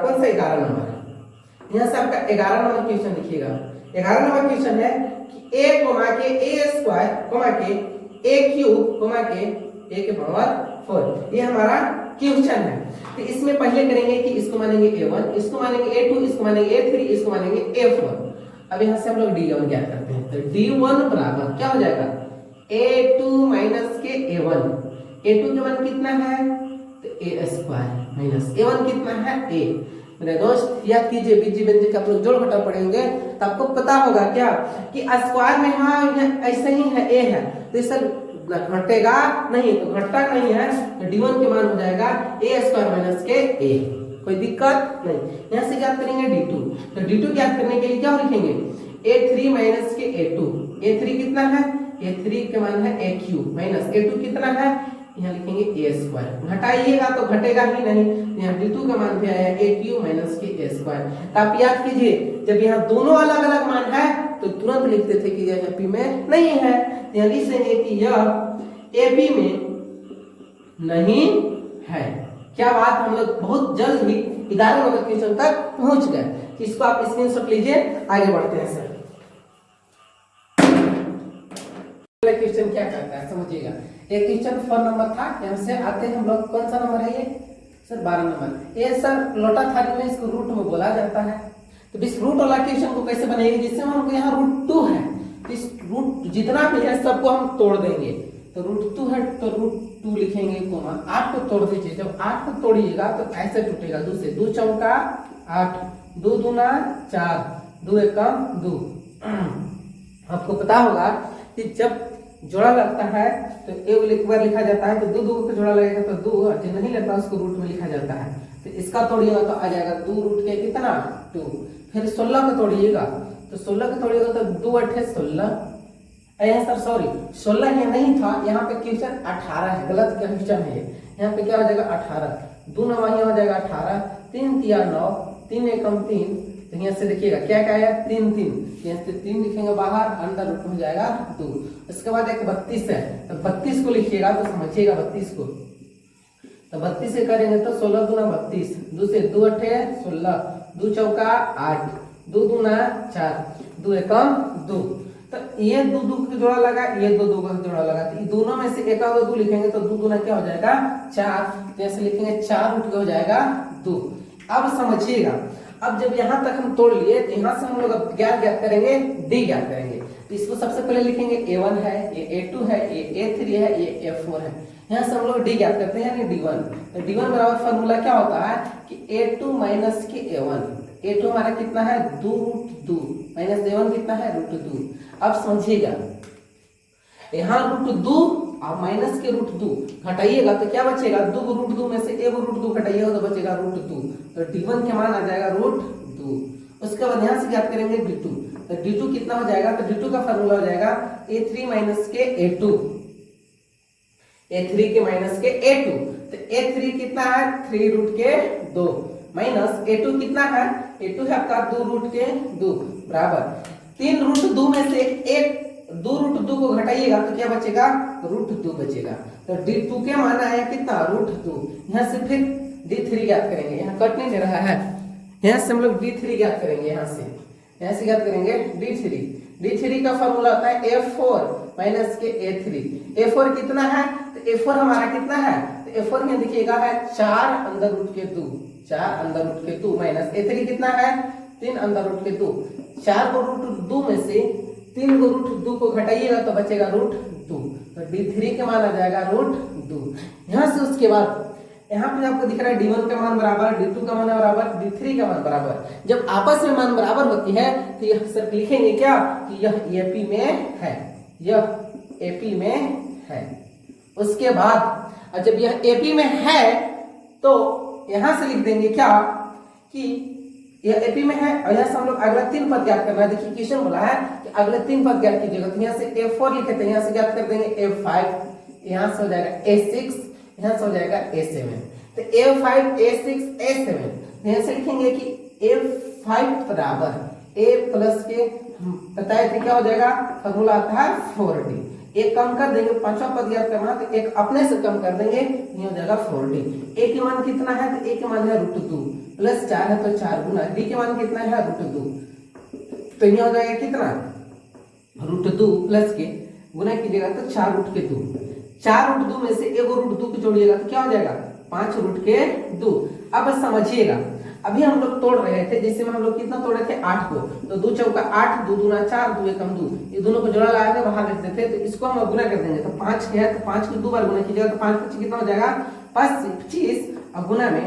कौन सा 11 नंबर, यहाँ से आपका 11 नंबर क्वेश्चन लिखिएगा। 11 नंबर क्वेश्चन है कि A कोमा के A स्क्वायर कोमा के A क्यूब कोमा के A के पावर 4, ये हमारा क्वेश्चन है। तो इसमें पहले करेंगे कि इसको मानेंगे A1, इसको मानेंगे A2, इसको मानेंगे A3, इसको मानेंगे A4। अब यहाँ से हम लोग D1 ज्ञात करते हैं, तो D1 बराबर क्या हो जाएगा A2 माइनस के A1, A2 के मान कितना है तो A स्क्वायर माइनस A1 कितना है A। मेरे दोस्त याद कीजिए बीजी व्यंजक का आप लोग जोड़ घटाव पढ़ेंगे तो आपको पता होगा क्या कि स्क्वायर में हाँ ऐसे ही है A है, तो इस घटेगा नहीं, तो घटता नहीं है, तो D1 के मान हो जाएगा A स्क्वायर माइनस के A, कोई दिक्कत नहीं। यहाँ से ज्ञात करेंगे D2, तो D2 ज्ञात करने के लिए क्या लिखेंगे A3 माइनस के A2, A3 कितना है, A3 के मान है A क्यूब माइनस A2 कितना है, यहाँ लिखेंगे A स्क्वायर, घटाइएगा तो घटेगा ही नहीं, यहाँ D2 का मान भी आया A क्यूब माइनस के A स्क्वायर। तो आप याद कीजिए जब यहाँ दोनों अलग अलग मान है तो तुरंत लिखते थे कि यह एपी में नहीं है। यहाँ लिख देंगे कि यह एपी में नहीं है। क्या बात, हम लोग बहुत जल्द ही 11 नंबर क्वेश्चन तक पहुंच गए। इसको आप स्क्रीनशॉट लीजिए, आगे बढ़ते हैं सर। क्वेश्चन क्या करता है समझिएगा। एक क्वेश्चन 4 नंबर था, यहाँ से आते हैं हम लोग, कौन सा नंबर है ये सर 12 नंबर। ये सर लोटा थाली में इसको रूट में बोला जाता है। तो इस रूट वाला क्वेश्चन को कैसे बनाएंगे, जिससे हमको यहाँ रूट 2 है, इस रूट जितना भी है सबको हम तोड़ देंगे। तो रूट 2 है तो रूट 2 लिखेंगे कोमा 8 को तोड़ दीजिए। जब 8 को तोड़िएगा तो ऐसे टूटेगा, 2 से 2 चौका 8, 2 दूना 4, 2 एकम 2। आपको पता होगा कि जब जोड़ा लगता है तो एक बार लिखा जाता है, तो 2 2 का जोड़ा लगेगा तो 2, जो नहीं लगता उसको रूट में लिखा जाता है। तो इसका तोड़िएगा तो आ जाएगा 2 रूट के कितना 2। फिर 16 का तोड़िएगा तो 16 का तोड़िएगा तो 2 8 16। यहाँ सर सॉरी 16 यहाँ नहीं था, यहाँ पे क्वेश्चन 18 है, गलत क्वेश्चन है। यहाँ पे क्या हो जाएगा 18, 2 9 यहाँ हो जाएगा 18, 3 3 9, 3 एकम 3। तो यहाँ से देखिएगा क्या क्या है 3 3, यहाँ से 3 लिखेंगे बाहर, अंदर रूट हो जाएगा 2। उसके बाद एक 32 है, तो 32 को लिखिएगा तो समझिएगा 32 को। तो 32 से करेंगे तो 16 दूना 32, 2 से 2 8 16, 2 चौका 8, 2 दूना 4, 2 एकम 2। तो ये 2 2 का जोड़ा लगा, ये 2 2 का जोड़ा लगा, तो ये दोनों में से एक और 2 लिखेंगे तो 2 दूना क्या हो जाएगा 4, जैसे लिखेंगे 4 रूट हो जाएगा 2। अब समझिएगा, अब जब यहाँ तक हम तोड़ लिए तो यहाँ से हम लोग अब क्या ज्ञात करेंगे, डी ज्ञात करेंगे। तो इसको सबसे पहले लिखेंगे A1 है, ये A2 है, ये A3 है, ये A4 है। यहाँ से हम लोग डी ज्ञात करते हैं यानी D1। तो D1 बराबर फॉर्मूला क्या होता है कि A2 माइनस के A1। A2 हमारा कितना है 2 रूट 2 माइनस A1 कितना है रूट 2। अब समझिएगा यहाँ रूट 2 और माइनस के रूट 2 घटाइएगा तो क्या बचेगा, 2 रूट 2 में से 1 रूट 2 घटाइएगा तो बचेगा रूट 2। तो D1 के मान आ जाएगा रूट 2। उसके बाद यहाँ से ज्ञात करेंगे D2। तो D2 कितना हो जाएगा, तो D2 का फॉर्मूला हो जाएगा A3 माइनस के A2, A3 के माइनस के A2। तो A3 कितना है 3 रूट के 2 माइनस A2 कितना है, A2 है आपका 2 रूट के 2 बराबर 3 रूट 2 में से 2 रूट 2 को घटाइएगा तो क्या बचेगा रूट 2 बचेगा। तो D2 के मान आया कितना रूट 2। यहाँ से फिर D3 ज्ञात करेंगे, यहाँ कट नहीं दे रहा है, यहाँ से हम लोग D3 ज्ञात करेंगे, यहाँ से ज्ञात करेंगे D3 का फॉर्मूला होता है A4 माइनस के A3। A4 कितना है, तो A4 हमारा कितना है, तो A4 में देखिएगा है 4 अंदर रूट के 2, 4 अंदर रूट के 2 माइनस A3 कितना है 3 अंदर रूट के 2। 4 को रूट 2 में से 3 को रूट 2 को घटाइएगा तो बचेगा रूट 2। तो D3 के मान आ जाएगा रूट 2। यहाँ से उसके बाद यहाँ पे आपको दिख रहा है D1 का मान बराबर, D2 का मान बराबर, D3 का मान बराबर। जब आपस में मान बराबर होती है तो यह सिर्फ लिखेंगे क्या कि यह AP में है, यह AP में है। उसके बाद जब यह AP में है तो यहाँ से लिख देंगे क्या कि यह AP में है। और यहाँ से हम लोग अगला 3 पद ज्ञात करना है। देखिए क्वेश्चन बोला है कि अगले 3 पद ज्ञात कीजिएगा। तो यहाँ से A4 लिखे थे, यहाँ से ज्ञात कर देंगे A5, यहाँ से हो जाएगा A6, यहाँ से हो जाएगा A7। तो A5 A6 A7 यहाँ से लिखेंगे कि A5 बराबर A प्लस के बताए थे क्या हो जाएगा, फॉर्मूला आता है 4D। एक कम कर देंगे, 5वां पद ज्ञात करना तो एक अपने से कम कर देंगे, ये हो जाएगा 4D। A के मान कितना है, तो A के मान है रूट 2 प्लस 4 है तो 4 गुना D के मान कितना है रूट 2। तो ये हो जाएगा कितना रूट 2 प्लस के गुना कीजिएगा तो 4 रूट के 2। 4 रूट 2 में से 1 रूट 2 को जोड़िएगा तो क्या हो जाएगा 5 रूट के 2। अब समझिएगा, अभी हम लोग तोड़ रहे थे, जिसमें हम लोग कितना तोड़े थे 8 को। तो 2 चौका 8, 2 दूना 4, 2 एकम 2, ये दोनों को जोड़ा लगा के बाहर रख देते। तो इसको हम गुना कर देंगे। तो 5 है तो 5 को 2 बार गुना कीजिएगा तो 5 25 कितना हो जाएगा 25 और गुना में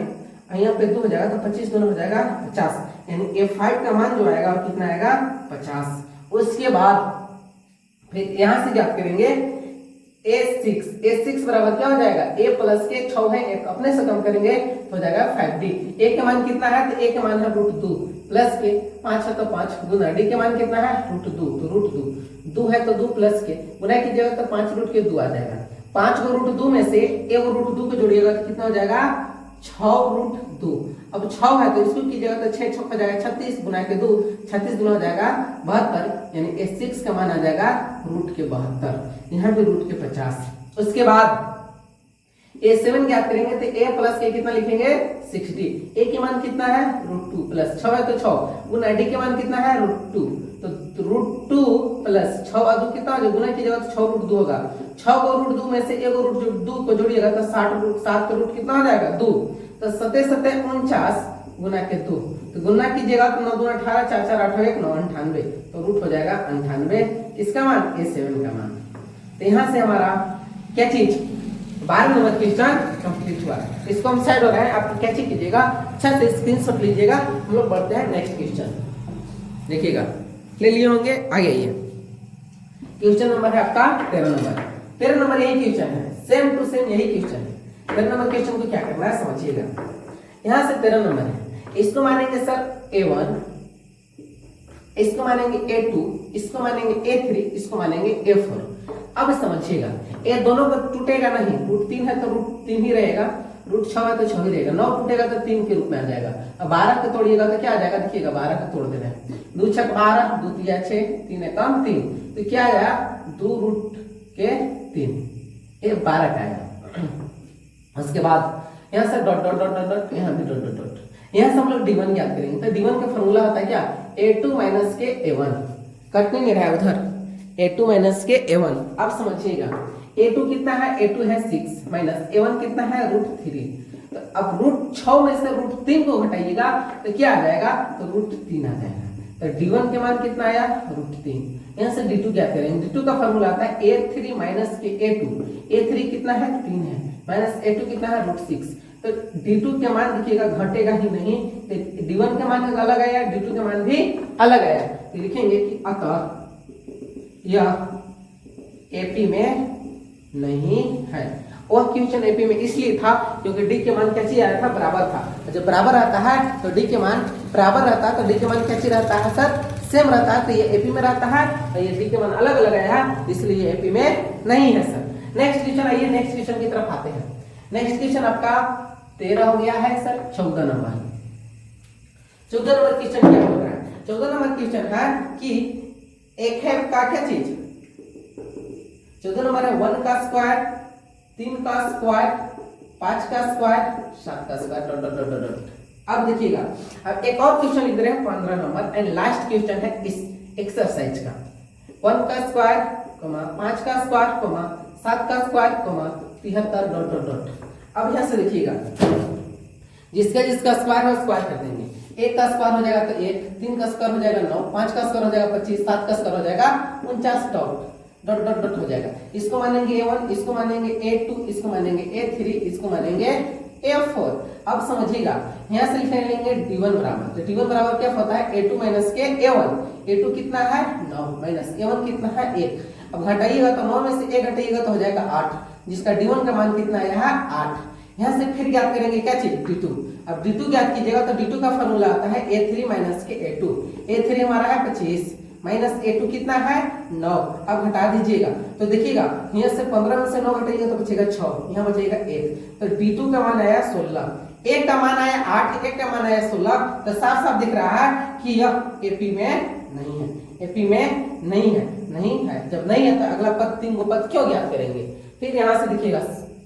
यहाँ पे 2 हो जाएगा तो 25 दोनों हो जाएगा 50। यानी A5 का मान जो आएगा वो कितना आएगा 50। उसके बाद फिर यहाँ से ज्ञात करेंगे A6 बराबर क्या हो जाएगा A प्लस के 6 है, एक अपने से कम करेंगे तो हो जाएगा 5D। A के मान कितना है, तो A के मान है रूट 2 प्लस के 5 है तो 5 गुना D के मान कितना है रूट 2, तो रूट 2 है तो 2 प्लस के गुना कीजिएगा तो 5 रूट के 2 आ जाएगा। 5 को रूट 2 में से 1 रूट 2 को जोड़िएगा तो कितना हो जाएगा 6√2। अब 6 है तो इसको कीजिएगा तो 6 6 हो जाएगा 36 गुना के 2, 36 गुना हो जाएगा 72, यानी A6 का मान आ जाएगा रूट के 72, यहाँ पे रूट के 50। उसके बाद A7 ज्ञात करेंगे तो A प्लस के कितना लिखेंगे 60। A के मान कितना है √2 प्लस 6 है तो 6 गुना D के मान कितना है √2, तो √2 प्लस 6 और 2 कितना हो जाएगा, गुना कीजिएगा तो 6√2 होगा। 6 को √2 में से 1 √2 को जोड़िएगा तो 7 का रूट कितना हो जाएगा 2, तो 7 7 49 गुना के 2, तो गुना कीजिएगा तो 9 2 18 4 4 8 1 9 98, तो रूट हो जाएगा 98। इसका मान A7 का मान। तो यहाँ से हमारा क्या चीज 12 नंबर क्वेश्चन कंप्लीट हुआ। इसको हम साइड हो रहे हैं, आप कैसे कीजिएगा अच्छा से स्क्रीनशॉट लीजिएगा। हम लोग बढ़ते हैं नेक्स्ट क्वेश्चन, देखिएगा ले लिए होंगे। आगे आइए, क्वेश्चन नंबर है आपका 13 नंबर। 13 नंबर यही क्वेश्चन है, सेम टू सेम यही क्वेश्चन है। 13 नंबर क्वेश्चन को क्या करना है समझिएगा। यहाँ से 13 नंबर है, इसको मानेंगे सर A1, इसको मानेंगे A2, इसको मानेंगे A3, इसको मानेंगे A4। अब समझिएगा ये दोनों को टूटेगा नहीं, √3 है तो √3 ही रहेगा, √6 है तो 6 ही रहेगा, 9 टूटेगा तो 3 के रूप में आ जाएगा। अब 12 को तोड़िएगा तो क्या आ जाएगा, देखिएगा 12 को तोड़ देना है, 2 6 12, 2 3 6, 3 1 3, तो क्या आया 2√3, ये 12 का आएगा। उसके बाद यहाँ से dot dot dot dot dot, यहाँ भी डॉट डॉट डॉट, यहाँ से हम लोग D1 ज्ञात करेंगे। तो D1 का फॉर्मूला होता है क्या, A2 माइनस के A1, कटने नहीं रहा है उधर, A2 माइनस के A1। अब समझिएगा A2 कितना है, A2 है 6 माइनस A1 कितना है √3, तो अब √6 में से √3 को घटाइएगा तो क्या आ जाएगा, तो √3 आ जाएगा। तो D1 के मान कितना आया √3। यहाँ से D2 क्या करेंगे, D2 का फॉर्मूला आता है A3 माइनस के A2, A3 कितना है 3 है, माइनस A2 कितना है √6, तो D2 के मान देखिएगा घटेगा ही नहीं, तो D1 के मान अलग आया, D2 के मान भी अलग आया, तो लिखेंगे कि अतः यह AP में नहीं है। वह क्वेश्चन AP में इसलिए था क्योंकि D के मान कैसे आया था, बराबर था। जब बराबर आता है तो D के मान बराबर रहता है, तो D के मान कैसे रहता है सर, सेम रहता है, तो ये AP में रहता है, और ये D के मान अलग अलग आया है, इसलिए ये AP में नहीं है सर। नेक्स्ट क्वेश्चन, आइए नेक्स्ट क्वेश्चन की तरफ आते हैं। नेक्स्ट क्वेश्चन आपका 13 हो गया है सर। 14 नंबर, 14 नंबर क्वेश्चन क्या हो रहा है, 14 नंबर क्वेश्चन है कि एक है का क्या चीज, 14 नंबर है 1 का स्क्वायर, 3 का स्क्वायर, 5 का स्क्वायर, 7 का square dot dot dot dot. अब देखिएगा, अब एक और क्वेश्चन लिख रहे हैं 15 नंबर, एंड लास्ट क्वेश्चन है इस एक्सरसाइज का। 1 का स्क्वायर, 5 का स्क्वायर, 7 का स्क्वायर, 73 डॉट डॉट डॉट। अब यहाँ से देखिएगा, जिसका जिसका स्क्वायर है स्क्वायर कर देंगे। 1 का स्क्वायर हो जाएगा तो 1, 3 का स्क्वायर हो जाएगा 9, 5 का स्क्वायर हो जाएगा 25, 7 का स्क्वायर हो जाएगा 49 डॉट डॉट डॉट डॉट हो जाएगा। इसको मानेंगे A1, इसको मानेंगे A2, इसको मानेंगे A3, इसको मानेंगे A4। अब समझिएगा, यहाँ से लिख लेंगे D1 बराबर, तो D1 बराबर क्या होता है A2 माइनस के A1। A2 कितना है 9 माइनस A1 कितना है 1। अब घटाइएगा तो 9 में से 1 घटाइएगा तो हो जाएगा 8, जिसका D1 का मान कितना आया है 8। यहाँ से फिर ज्ञात करेंगे क्या चीज, D2। अब D2 ज्ञात कीजिएगा तो D2 का फॉर्मूला आता है A3 माइनस के A2। A3 हमारा है 25 माइनस A2 कितना है 9। अब घटा दीजिएगा तो देखिएगा, यहाँ से 15 में से 9 घटाइएगा तो बचेगा 6, यहाँ बचेगा 1, तो D2 का मान आया 16, 1 का मान आया 8, 1 का मान आया 16। तो साफ साफ दिख रहा है कि यह AP में नहीं है, AP में नहीं है, नहीं है। जब नहीं है तो अगला पद 3 को पद क्यों ज्ञात करेंगे। फिर यहाँ से देखिएगा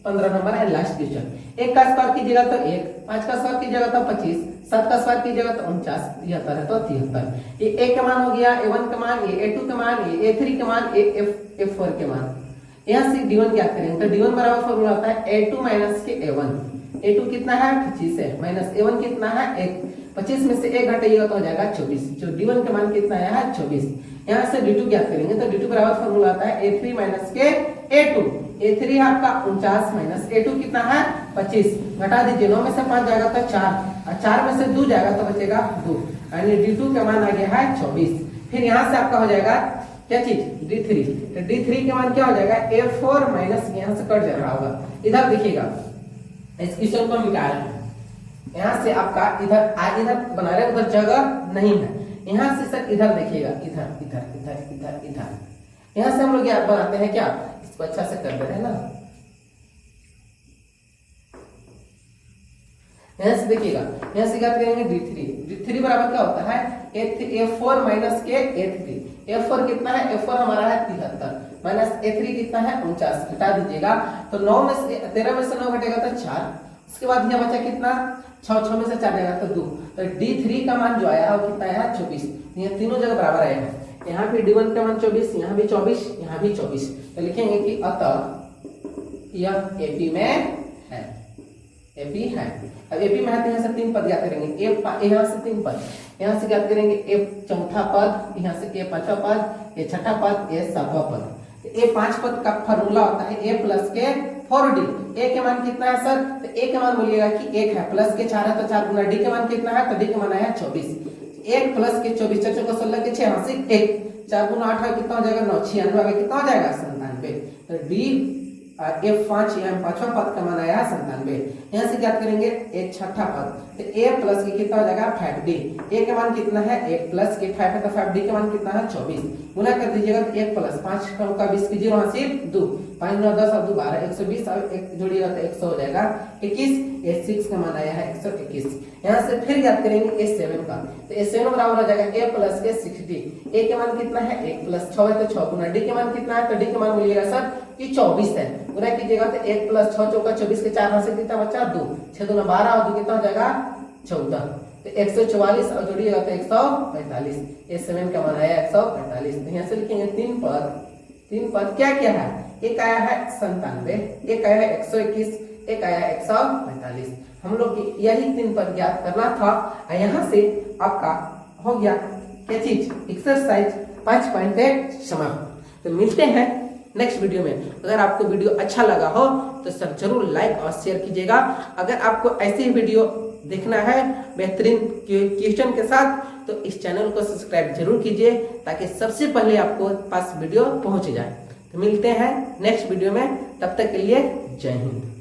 15 नंबर है लास्ट क्वेश्चन। 1 का स्क्वायर कीजिएगा तो 1, 5 का स्क्वायर कीजिएगा तो 25, 7 का स्क्वायर कीजिएगा तो 49, 73 है तो 73। ये A का मान हो गया, A1 का मान, ये A2 का मान, ये A3 का मान, F4 के मान। यहाँ से D1 क्या करेंगे, तो D1 बराबर फॉर्मूला होता है A2 माइनस के A1। A2 कितना है 25 है, माइनस A1 कितना है 1, 25 में से 1 घटाइएगा तो हो जाएगा 24, जो D1 का मान कितना आया है 24। यहाँ से D2 ज्ञात करेंगे तो D2 बराबर फॉर्मूला आता है A3 माइनस के A2। A3 आपका 49 माइनस A2 कितना है 25, घटा दीजिए, 9 में से 5 जाएगा तो 4, और 4 में से 2 जाएगा तो बचेगा 2, यानी D2 का मान आ गया है 24। फिर यहाँ से आपका हो जाएगा क्या चीज D3, तो D3 के मान क्या हो जाएगा A4 माइनस, यहाँ से कट जा रहा होगा, इधर देखिएगा इस क्वेश्चन को मिटा रहे हैं, यहाँ से आपका इधर बना रहे, उधर जगह नहीं है। यहाँ से सर इधर देखिएगा, इधर इधर इधर इधर इधर, यहाँ से हम लोग याद बनाते हैं क्या, इसको अच्छा से कर दे रहे हैं ना। यहाँ से देखिएगा, यहाँ से क्या करेंगे D3 बराबर क्या होता है A4 माइनस के A3। A4 कितना है, A4 हमारा है 73 माइनस A3 कितना है 49, घटा दीजिएगा तो 9 में से 13 में से 9 घटेगा तो 4, इसके बाद यहाँ बचा कितना 6 में से 4 जाएगा तो 2, तो D3 का मान जो आया वो कितना आया 24। ये तीनों जगह बराबर आया है, यहाँ पे D1 का मान 24, यहाँ भी 24, यहाँ भी 24, तो लिखेंगे कि अतः यह AP में है, AP है। अब AP में है तो यहाँ से 3 पद ज्ञात करेंगे, यहाँ से 3 पद, यहाँ से ज्ञात करेंगे A चौथा पद, यहाँ से A पांचवा पद, A छठा पद, A सातवां पद। A 5 पद का फॉर्मूला होता है A प्लस के 4D। A के मान कितना है सर, तो A के मान बोलिएगा कि 1 है, प्लस के 4 है तो 4 गुना D के मान कितना है, तो D के मान आया 24। 1 प्लस के 24, 4 को 16 के 6 यहाँ से 1, 4 गुना 8 है कितना हो जाएगा 9, 96 कितना हो जाएगा 97। तो D F5 यहाँ पांचवा पद का मान आया 97। यहाँ से ज्ञात करेंगे एक छठा पद, तो A प्लस के कितना हो जाएगा 5D। A के मान कितना है 1 प्लस के 5 है तो 5D के मान कितना है 24, गुना कर दीजिएगा तो 1 प्लस 5 का 20 की 0 यहाँ से 2, 5 9 10 और 2 12, 120 और 1 जोड़िएगा तो 100 हो जाएगा 21। A6 का मान आया है 121। यहाँ से फिर याद करेंगे A7 का, तो A7 बराबर हो जाएगा A प्लस के 6D। A के मान कितना है 1 प्लस 6 है तो 6 गुना D के मान कितना है, तो D के मान बोलिएगा सर कि 24 है, गुना कीजिएगा तो 1 प्लस 6 चौका 24 के 4 से कितना बचा 2, 6 दूना 12 और 2 कितना हो जाएगा 14, तो 144 और जोड़िएगा तो 145। A7 का मान आया 145। तो यहाँ से लिखेंगे 3 पद क्या क्या है, एक आया है 97, एक आया है 121, एक आया है 145। हम लोग की यही 3 पद ज्ञात करना था। यहाँ से आपका हो गया क्या चीज, एक्सरसाइज 5.1 समाप्त। तो मिलते हैं नेक्स्ट वीडियो में। अगर आपको वीडियो अच्छा लगा हो तो सर जरूर लाइक और शेयर कीजिएगा। अगर आपको ऐसी ही वीडियो देखना है बेहतरीन क्वेश्चन के साथ तो इस चैनल को सब्सक्राइब जरूर कीजिए ताकि सबसे पहले आपको पास वीडियो पहुंच जाए। तो मिलते हैं नेक्स्ट वीडियो में, तब तक के लिए जय हिंद।